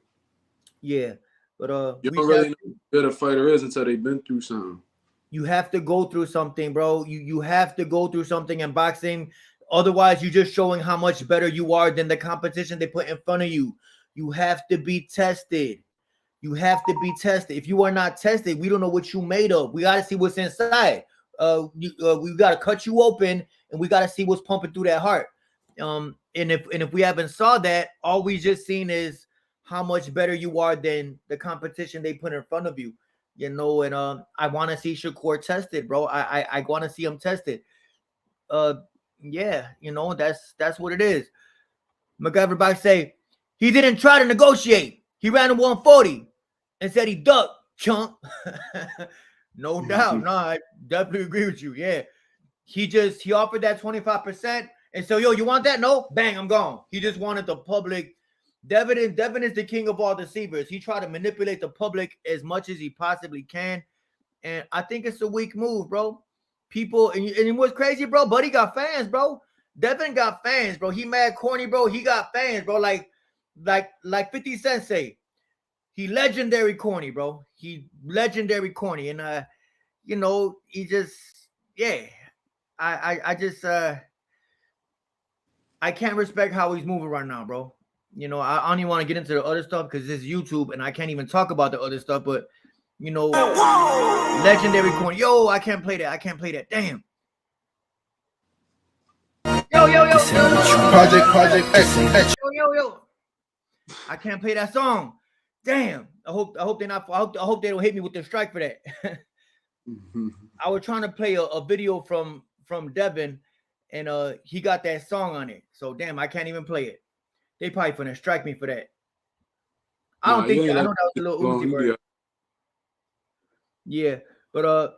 Yeah. But you don't really know who good a fighter is until they've been through something. You have to go through something, bro. You have to go through something in boxing. Otherwise, you're just showing how much better you are than the competition they put in front of you. You have to be tested. You have to be tested. If you are not tested, we don't know what you made of. We got to see what's inside. We got to cut you open, and we got to see what's pumping through that heart. And if we haven't saw that, all we just seen is how much better you are than the competition they put in front of you. And I want to see Shakur tested, bro. I want to see him tested. Yeah, that's what it is. MacGyver Box say he didn't try to negotiate. He ran to 140 and said he ducked, chump. No doubt. No, I definitely agree with you. Yeah. He offered that 25%. And so, you want that? No? Bang, I'm gone. He just wanted the public. Devin is the king of all deceivers. He tried to manipulate the public as much as he possibly can. And I think it's a weak move, bro. People, and what's crazy, bro? Buddy got fans, bro. Devin got fans, bro. He mad corny, bro. He got fans, bro. Like 50 Cent say. He legendary corny, bro. He legendary corny. And he just, yeah. I just I can't respect how he's moving right now, bro. I don't even want to get into the other stuff because this is YouTube and I can't even talk about the other stuff, but legendary corny. Yo, I can't play that. Damn. Yo. Project X. Yo. I can't play that song. Damn. I hope they don't hit me with the strike for that. I was trying to play a video from Devin, and he got that song on it. So damn, I can't even play it. They probably finna strike me for that. I know that was a little Uzi word. Yeah, but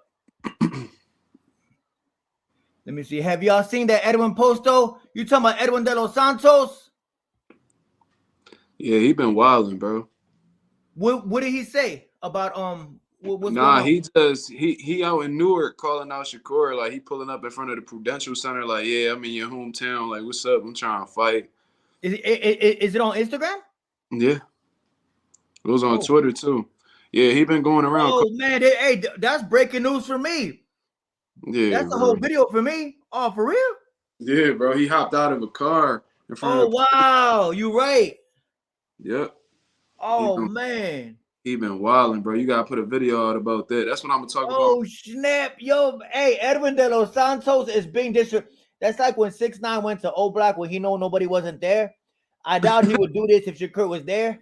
let me see. Have y'all seen that Edwin Posto? You talking about Edwin de los Santos? Yeah, he been wilding, bro. What did he say about what's Nah, going on? he out in Newark calling out Shakur, like he pulling up in front of the Prudential Center, like, yeah, I'm in your hometown, like, what's up? I'm trying to fight. Is it on Instagram? Yeah, it was on Twitter too. Yeah, he been going around. Oh man, that's breaking news for me. Yeah, that's the whole video for me. Oh, for real? Yeah, bro. He hopped out of a car in front of. Oh wow, you right. Yep. Oh man. He been wilding, bro. You gotta put a video out about that. That's what I'm gonna talk about. Oh snap, yo, hey, Edwin De Los Santos is being disrespected. That's like when 6ix9ine went to O Block when he know nobody wasn't there. I doubt he would do this if Shakur was there.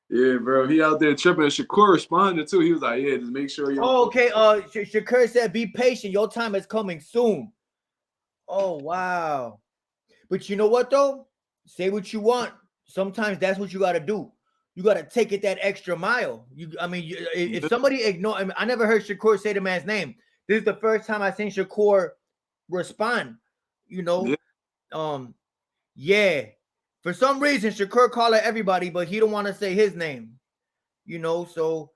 Yeah, bro. He out there tripping. And Shakur responded too. He was like, "Yeah, just make sure you." Oh, okay. Shakur said, "Be patient. Your time is coming soon." Oh wow. But you know what though? Say what you want. Sometimes that's what you got to do. You got to take it that extra mile. If somebody ignore, I never heard Shakur say the man's name. This is the first time I seen Shakur respond. You know, yeah. For some reason, Shakur call out everybody, but he don't want to say his name. You know, so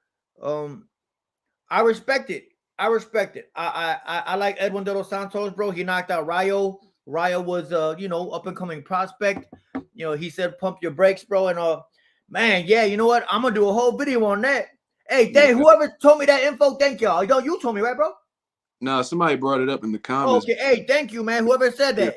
I respect it. I respect it. I like Edwin De Los Santos, bro. He knocked out Rayo. Rayo was up and coming prospect. You know, he said pump your brakes, bro. And man, yeah, you know what? I'm gonna do a whole video on that. Hey, whoever told me that info, thank y'all. You told me, right, bro? Nah, somebody brought it up in the comments. Okay, hey, thank you, man. Whoever said that.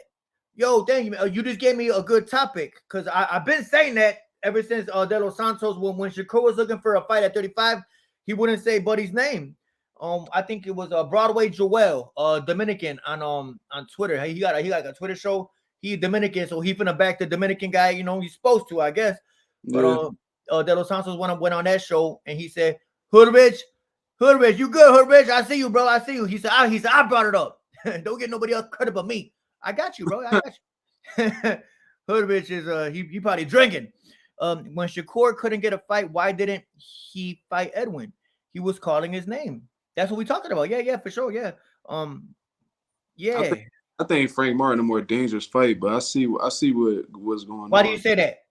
Yo, thank you, man. You just gave me a good topic because I've been saying that ever since De Los Santos when Shakur was looking for a fight at 35, he wouldn't say Buddy's name. I think it was Broadway Joel, Dominican on Twitter. He got a Twitter show. He Dominican, so he finna back the Dominican guy. You know, he's supposed to, I guess. But De Los Santos went on that show and he said, Hood Rich, you good, Hood Rich? I see you, bro. I see you. He said, I brought it up. Don't get nobody else credit but me. I got you, bro. I got you. Hood Rich is he probably drinking. When Shakur couldn't get a fight, why didn't he fight Edwin? He was calling his name. That's what we talking about. Yeah, for sure. Yeah. Yeah. I think Frank Martin a more dangerous fight, but I see what was going on. Why do you say that?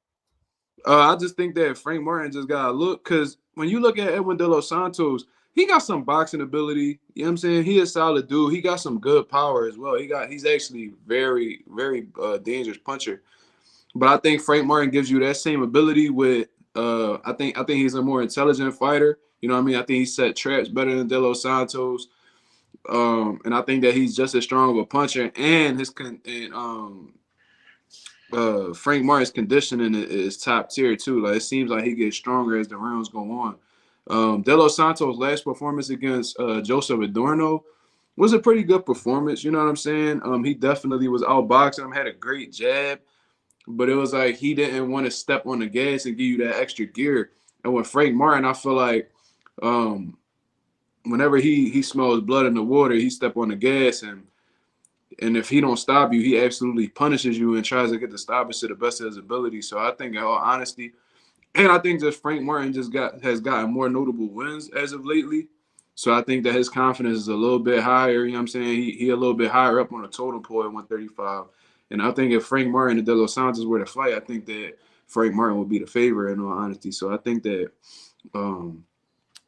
I just think that Frank Martin just got to look, because when you look at Edwin De Los Santos, he got some boxing ability. You know what I'm saying? He is a solid dude. He got some good power as well. He's actually very, very dangerous puncher. But I think Frank Martin gives you that same ability with I think he's a more intelligent fighter. You know what I mean? I think he set traps better than De Los Santos. And I think that he's just as strong of a puncher, and Frank Martin's conditioning is top tier too. Like, it seems like he gets stronger as the rounds go on. De Los Santos' last performance against Joseph Adorno was a pretty good performance. You know what I'm saying? He definitely was outboxing him, had a great jab, but it was like he didn't want to step on the gas and give you that extra gear. And with Frank Martin, I feel like whenever he smells blood in the water, he step on the gas, and if he don't stop you, he absolutely punishes you and tries to get the stoppage to the best of his ability. So I think, in all honesty, and I think just Frank Martin has gotten more notable wins as of lately. So I think that his confidence is a little bit higher. You know what I'm saying? He a little bit higher up on the totem pole at 135. And I think if Frank Martin and De Los Santos were to fight, I think that Frank Martin would be the favorite, in all honesty. So I think that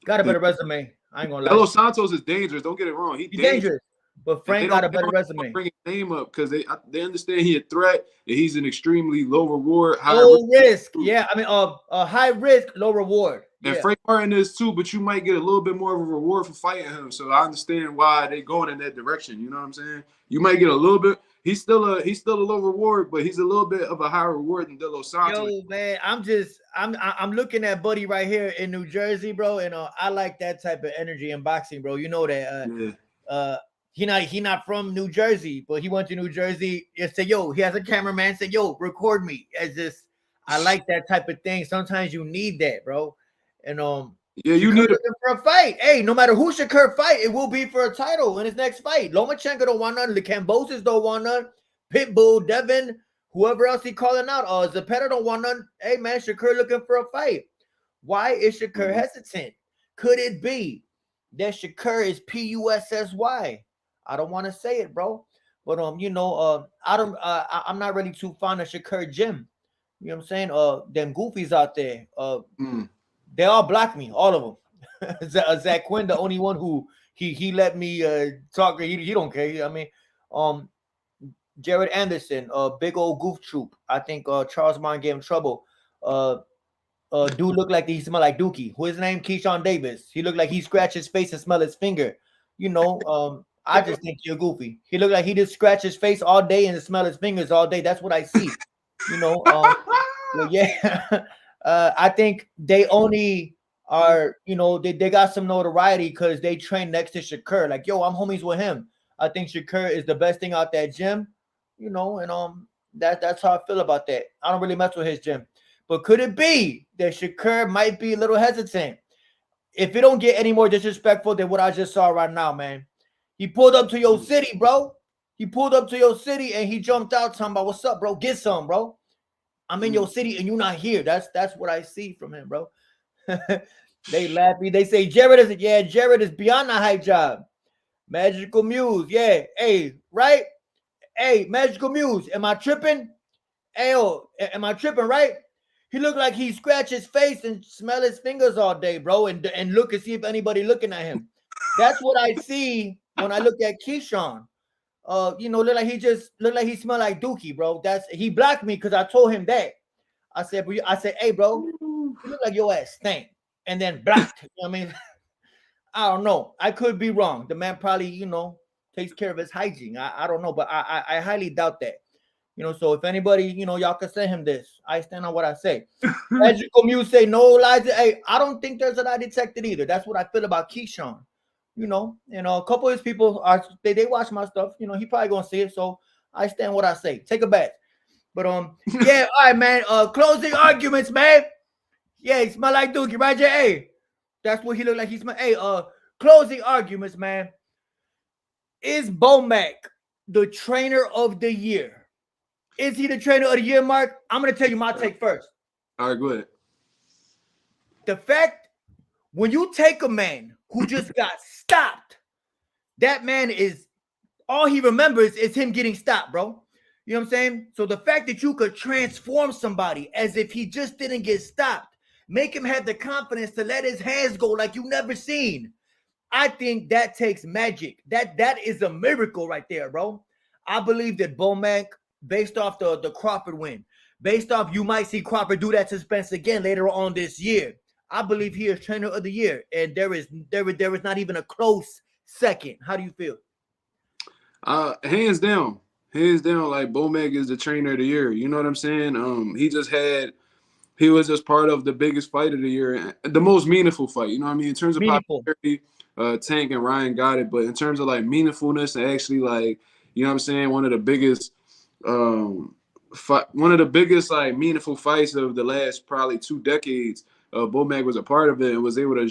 got a better resume. I ain't gonna lie. De Los Santos is dangerous. Don't get it wrong. He's dangerous. But Frank got a better resume. Bring his name up because they understand he's a threat and he's an extremely low reward, low risk. Yeah, I mean, high risk, low reward. And Frank Martin is too, but you might get a little bit more of a reward for fighting him. So I understand why they going in that direction. You know what I'm saying? You might get a little bit. He's still a low reward, but he's a little bit of a higher reward than De Los Santos. Yo, man, I'm looking at Buddy right here in New Jersey, bro, and I like that type of energy in boxing, bro. You know that. He not from New Jersey, but he went to New Jersey and said, yo, he has a cameraman, said, yo, record me. I like that type of thing. Sometimes you need that, bro. And you need it for a fight. Hey, no matter who Shakur fight, it will be for a title in his next fight. Lomachenko don't want none. The Cambosis don't want none. Pitbull, Devin, whoever else he calling out. Zapata don't want none. Hey, man, Shakur looking for a fight. Why is Shakur hesitant? Could it be that Shakur is PUSSY? I don't want to say it, bro. But I'm not really too fond of Shakur Jim. You know what I'm saying? Them goofies out there. They all block me, all of them. Zach Quinn, the only one who he let me talk. He don't care. I mean, Jared Anderson, big old goof troop. I think Charles Martin gave him trouble. Dude looked like he smelled like Dookie. Who his name? Keyshawn Davis. He looked like he scratched his face and smelled his finger. You know, I just think you're goofy. He looked like he just scratched his face all day and smell his fingers all day. That's what I see. You know, well, yeah. I think they only are, they got some notoriety because they train next to Shakur. Like, yo, I'm homies with him. I think Shakur is the best thing out that gym, and that's how I feel about that. I don't really mess with his gym. But could it be that Shakur might be a little hesitant? If it don't get any more disrespectful than what I just saw right now, man. He pulled up to your city, bro. He pulled up to your city and he jumped out talking about, what's up, bro? Get some, bro. I'm in your city and you're not here. That's what I see from him, bro. They laugh. They say Jared is beyond the hype job. Magical Muse, yeah. Hey, right? Hey, Magical Muse, am I tripping? Hey, am I tripping, right? He looked like he scratched his face and smell his fingers all day, bro, and look and see if anybody looking at him. That's what I see when I look at Keyshawn. Look like he smell like Dookie, bro. He blocked me because I told him that. I said, hey, bro, you look like your ass stink, and then blocked. You know what I mean? I don't know. I could be wrong. The man probably, takes care of his hygiene. I don't know, but I highly doubt that. So if anybody, y'all can send him this. I stand on what I say. Magical Muse say no lies. Hey, I don't think there's a lie detected either. That's what I feel about Keyshawn. And a couple of his people they watch my stuff. He probably gonna see it. So I stand what I say. Take a bet. But yeah, all right, man. Closing arguments, man. Yeah, he smell like Dookie, right? Hey, that's what he look like. He smell. Hey, closing arguments, man. Is Bomac the trainer of the year? Is he the trainer of the year, Mark? I'm gonna tell you my take first. All right, go ahead. The fact when you take a man who just got stopped, that man is all he remembers is him getting stopped, bro. You know what I'm saying? So the fact that you could transform somebody as if he just didn't get stopped, make him have the confidence to let his hands go like you never seen. I think that takes magic. That is a miracle right there, bro. I believe that Bomac, based off the Crawford win, based off you might see Crawford do that to Spence again later on this year. I believe he is trainer of the year, and there is not even a close second. How do you feel? Hands down. Like Bomac is the trainer of the year. You know what I'm saying? He was just part of the biggest fight of the year, the most meaningful fight. You know what I mean? In terms of popularity, Tank and Ryan got it, but in terms of like meaningfulness and actually like, you know what I'm saying, one of the biggest like meaningful fights of the last probably 2 decades. Bomac was a part of it and was able to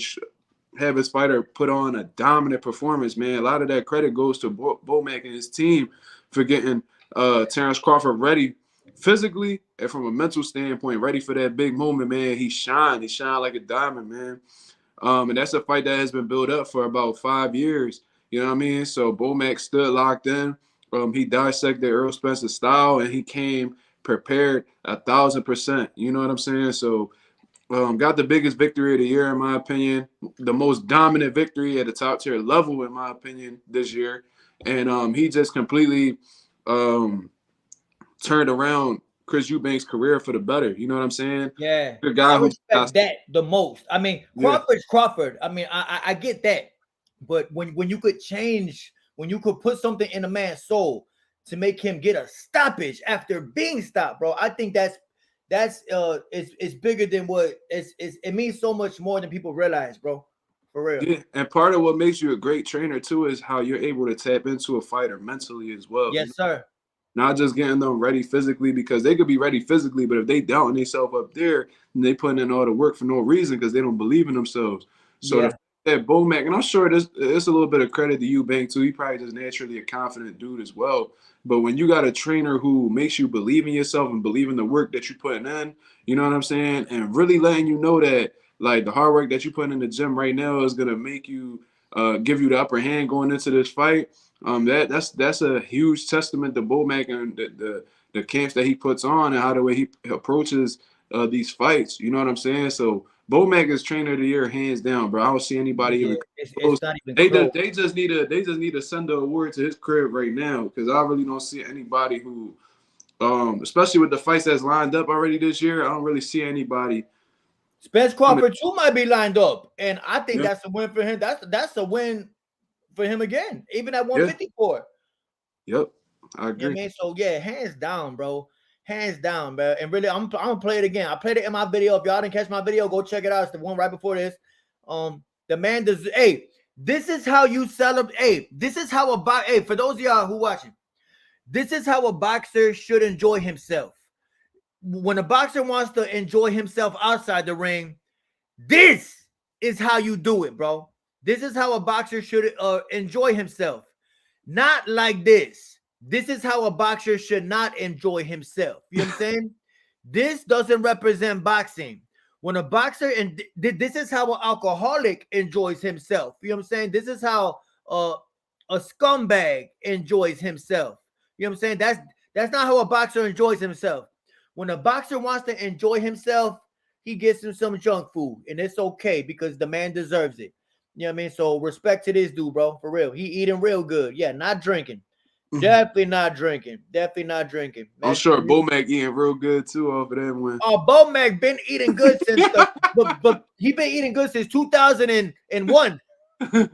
have his fighter put on a dominant performance, man. A lot of that credit goes to Bomac and his team for getting Terrence Crawford ready physically and from a mental standpoint, ready for that big moment, man. He shined like a diamond, man. And that's a fight that has been built up for about 5 years. You know what I mean? So Bomac stood locked in. He dissected Earl Spence's style, and he came prepared 1,000%. You know what I'm saying? So got the biggest victory of the year, in my opinion. The most dominant victory at the top tier level, in my opinion, this year. And he just completely turned around Chris Eubank's career for the better. You know what I'm saying? Yeah. The guy I respect that the most. I mean, Crawford's Crawford. I mean, I get that. But when you could change, when you could put something in a man's soul to make him get a stoppage after being stopped, bro, I think that's it's bigger than what it means so much more than people realize, bro. For real. Yeah, and part of what makes you a great trainer too is how you're able to tap into a fighter mentally as well. Yes, sir. Not just getting them ready physically, because they could be ready physically, but if they doubting themselves up there, then they putting in all the work for no reason because they don't believe in themselves. So that Bomac, and I'm sure it's a little bit of credit to Eubank too. He probably just naturally a confident dude as well. But when you got a trainer who makes you believe in yourself and believe in the work that you're putting in, you know what I'm saying, and really letting you know that like the hard work that you're putting in the gym right now is gonna make you give you the upper hand going into this fight. That's a huge testament to Bomac and the camps that he puts on and how the way he approaches these fights. You know what I'm saying? So Bomac is trainer of the year hands down, bro. I don't see anybody even close. They just need to send the award to his crib right now, because I really don't see anybody who, especially with the fights that's lined up already this year, I don't really see anybody. Spence Crawford too might be lined up, and I think that's a win for him. That's a win for him again, even at 154. Yep, I agree. You know what I mean? So yeah, hands down, bro. hands down, bro. And really, I'm gonna play it again. I played it in my video. If y'all didn't catch my video, go check it out. It's the one right before this. The man does. Hey, this is how you celebrate. Hey, this is how a Hey, for those of y'all who watching, this is how a boxer should enjoy himself. When a boxer wants to enjoy himself outside the ring, this is how you do it, bro. This is how a boxer should enjoy himself. Not like this. This is how a boxer should not enjoy himself. You know what I'm saying? This doesn't represent boxing. When a boxer, and this is how an alcoholic enjoys himself. You know what I'm saying? This is how a scumbag enjoys himself. You know what I'm saying? That's not how a boxer enjoys himself. When a boxer wants to enjoy himself, he gets him some junk food, and it's okay because the man deserves it. You know what I mean? So respect to this dude, bro. For real. He eating real good. Yeah, not drinking. Definitely not drinking. Definitely not drinking. I'm sure Bomac eating real good too off of that one. Oh, Bomac been eating good since but he been eating good since 2001. Since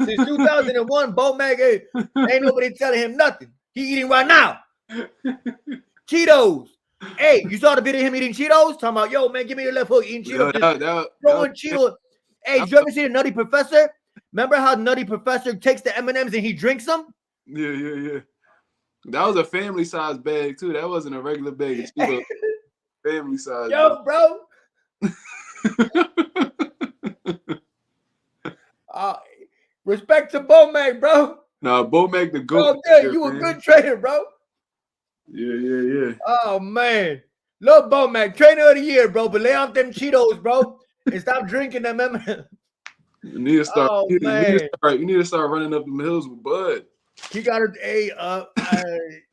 2001, Bomac ain't nobody telling him nothing. He eating right now. Cheetos. Hey, you saw the video of him eating Cheetos? Talking about, yo, man, give me your left hook eating Cheetos. Throwing Cheetos. Hey, did you ever see the Nutty Professor? Remember how Nutty Professor takes the M&Ms and he drinks them? Yeah. That was a family size bag too. That wasn't a regular bag. It's a family size. Yo, bro. Respect to Bomac, bro. Nah, Bomac the GOAT. Bro, yeah, you a good trainer, bro. Yeah. Oh man, love Bomac, trainer of the year, bro. But lay off them Cheetos, bro, and stop drinking them M&Ms. You need to start. Oh, you man. need to start running up the hills with Bud. He got a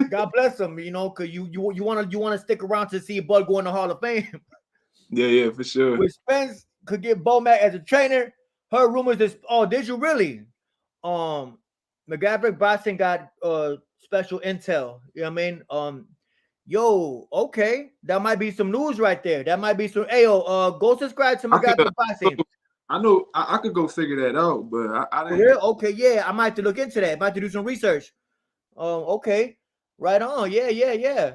God bless him, you know, because you want to stick around to see Bud go in the Hall of Fame. Yeah, for sure. With Spence could get Bomac as a trainer. Her rumors is, oh, did you really? McGaverick Boxing got special intel. You know what I mean? Yo, okay, that might be some news right there. That might be some. Ayo, go subscribe to McGaverick Boxing. I know I could go figure that out, but I didn't. Real? Okay, yeah, I might have to look into that. I might have to do some research. Okay, right on. Yeah.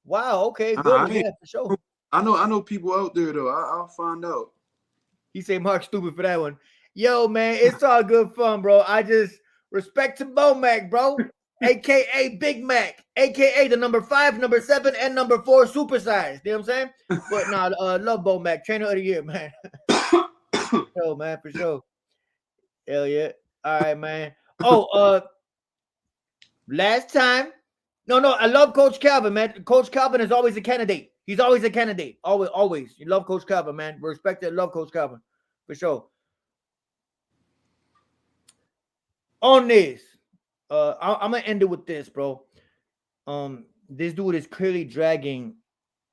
Wow. Okay, good. Yeah, for sure. I know people out there though. I'll find out. He say Mark stupid for that one. Yo, man, it's all good fun, bro. I just respect to Bomac, bro, aka Big Mac, aka the number 5, number 7, and number 4 supersize. You know what I'm saying? But nah, love Bomac, trainer of the year, man. Yo, man, for sure. Hell yeah. All right, man. Last time. No, I love Coach Calvin, man. Coach Calvin is always a candidate. He's always a candidate. Always. You love Coach Calvin, man. Respect it. Love Coach Calvin. For sure. On this, I'm gonna end it with this, bro. This dude is clearly dragging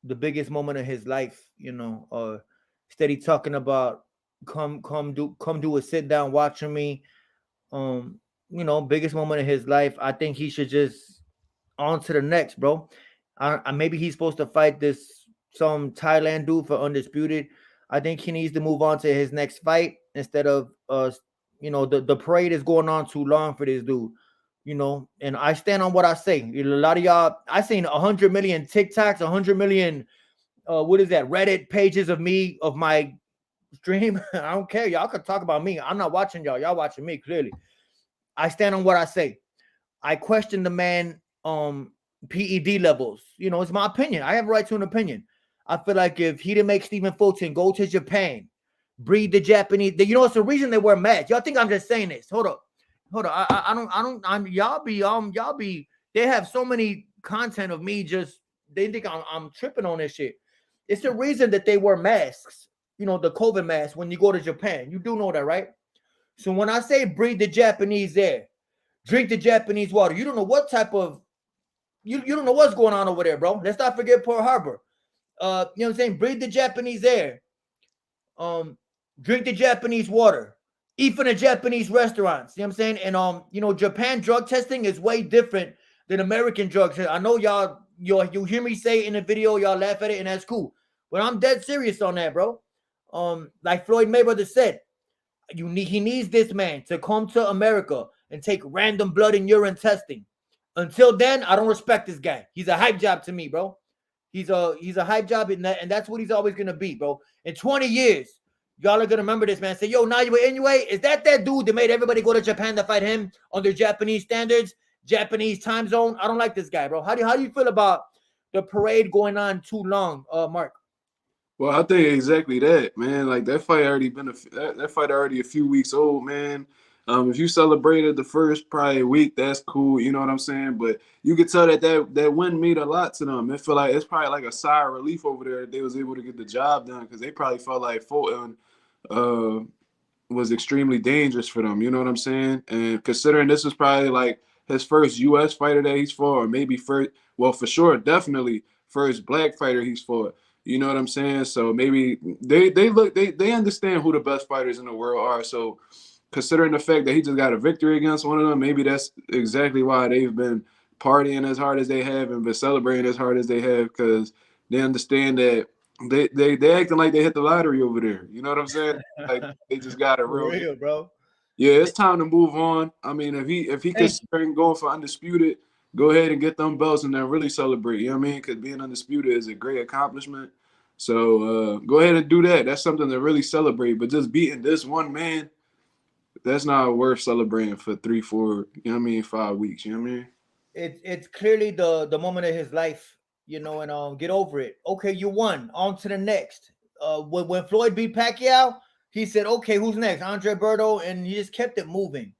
the biggest moment of his life, you know. Steady talking about come do a sit down watching me. You know, biggest moment of his life. I think he should just on to the next, bro. Maybe he's supposed to fight some Thailand dude for undisputed. I think he needs to move on to his next fight instead of you know, the parade is going on too long for this dude, you know, and I stand on what I say. A lot of y'all, I seen 100 million TikToks, 100 million, what is that, Reddit pages of my stream. I don't care. Y'all could talk about me. I'm not watching y'all. Y'all watching me, clearly. I stand on what I say. I question the man PED levels. You know, it's my opinion. I have a right to an opinion. I feel like if he didn't make Stephen Fulton go to Japan, breed the Japanese, you know, it's the reason they wear masks. Y'all think I'm just saying this? Hold up. Y'all be. They have so many content of me. They think I'm tripping on this shit. It's the reason that they wear masks. You know, the COVID mask when you go to Japan. You do know that, right? So when I say breed the Japanese air, drink the Japanese water, you don't know what type of. You don't know what's going on over there, bro. Let's not forget Pearl Harbor. You know what I'm saying? Breathe the Japanese air. Drink the Japanese water. Eat from the Japanese restaurants. You know what I'm saying? And you know, Japan drug testing is way different than American drug testing. I know you hear me say in the video, y'all laugh at it, and that's cool. But I'm dead serious on that, bro. Like Floyd Mayweather said, he needs this man to come to America and take random blood and urine testing. Until then, I don't respect this guy. He's a hype job to me, bro. He's a hype job, and that's what he's always gonna be, bro. In 20 years, y'all are gonna remember this man. Say, yo, Inoue, is that dude that made everybody go to Japan to fight him under Japanese standards, Japanese time zone? I don't like this guy, bro. How do you feel about the parade going on too long, Mark? Well, I think exactly that, man. Like that fight already that fight already a few weeks old, man. If you celebrated the first probably week, that's cool. You know what I'm saying? But you could tell that win mean a lot to them. It feel like it's probably like a sigh of relief over there that they was able to get the job done because they probably felt like Fulton was extremely dangerous for them. You know what I'm saying? And considering this was probably like his first U.S. fighter that he's fought, or maybe first, well, for sure, definitely first black fighter he's fought. You know what I'm saying? So maybe they understand who the best fighters in the world are. So considering the fact that he just got a victory against one of them, maybe that's exactly why they've been partying as hard as they have and been celebrating as hard as they have, because they understand that they acting like they hit the lottery over there. You know what I'm saying? Like they just got a For real, bro. Yeah, it's time to move on. I mean, if he considering going for undisputed, go ahead and get them belts and then really celebrate. You know what I mean? Because being undisputed is a great accomplishment. So go ahead and do that. That's something to really celebrate. But just beating this one man, that's not worth celebrating for 3, 4, you know what I mean, 5 weeks. You know what I mean? It's clearly the moment of his life, you know, and get over it. Okay, you won. On to the next. When Floyd beat Pacquiao, he said, okay, who's next? Andre Berto, and he just kept it moving.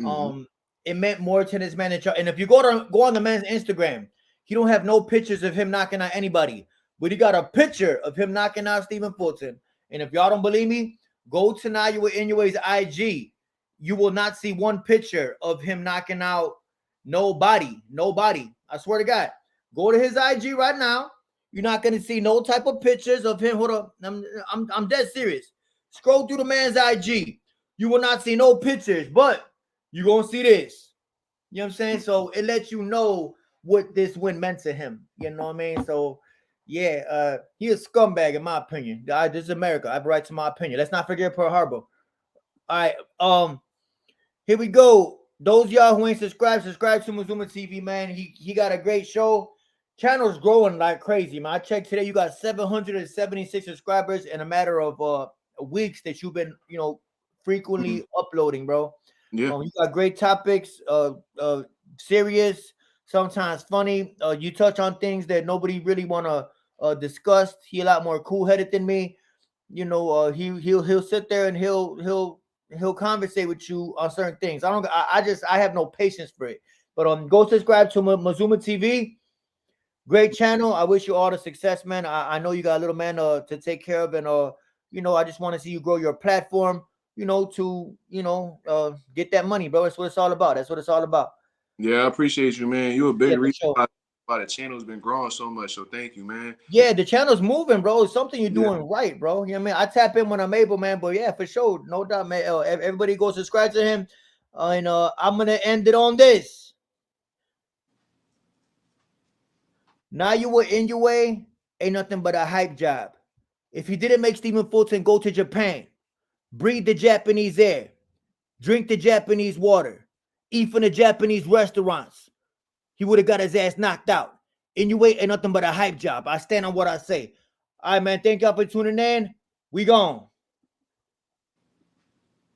Mm-hmm. It meant more to this man. And if you go on the man's Instagram, he don't have no pictures of him knocking out anybody, but he got a picture of him knocking out Stephen Fulton. And if y'all don't believe me, go to Inoue's IG. You will not see one picture of him knocking out nobody. I swear to God. Go to his IG right now. You're not gonna see no type of pictures of him. Hold up, I'm dead serious. Scroll through the man's IG. You will not see no pictures, but you're gonna see this. You know what I'm saying? So it lets you know what this win meant to him. You know what I mean? So yeah, he a scumbag in my opinion. This is America. I have a right to my opinion. Let's not forget Pearl Harbor. All right, here we go. Those y'all who ain't subscribed to Mazuma TV, man. He got a great show. Channel's growing like crazy, man. I checked today. You got 776 subscribers in a matter of weeks that you've been, you know, frequently uploading, bro. Yeah. You got great topics, serious, sometimes funny. You touch on things that nobody really want to discuss. He a lot more cool-headed than me. You know, he'll sit there and he'll conversate with you on certain things. I have no patience for it. But go subscribe to Mazuma TV. Great channel. I wish you all the success, man. I know you got a little man to take care of, and you know, I just want to see you grow your platform, you know, to get that money, bro. That's what it's all about. That's what it's all about. Yeah, I appreciate you, man. You're a big reason sure. why the channel's been growing so much. So thank you, man. Yeah, the channel's moving, bro. It's something you're doing right, bro. You know what I mean? I tap in when I'm able, man. But yeah, for sure, no doubt, man. Everybody go subscribe to him, and I'm gonna end it on this. Inoue ain't nothing but a hype job. If he didn't make Stephen Fulton go to Japan, breathe the Japanese air, drink the Japanese water, eat from the Japanese restaurants, he would have got his ass knocked out. Inoue ain't nothing but a hype job. I stand on what I say. All right, man. Thank y'all for tuning in. We gone.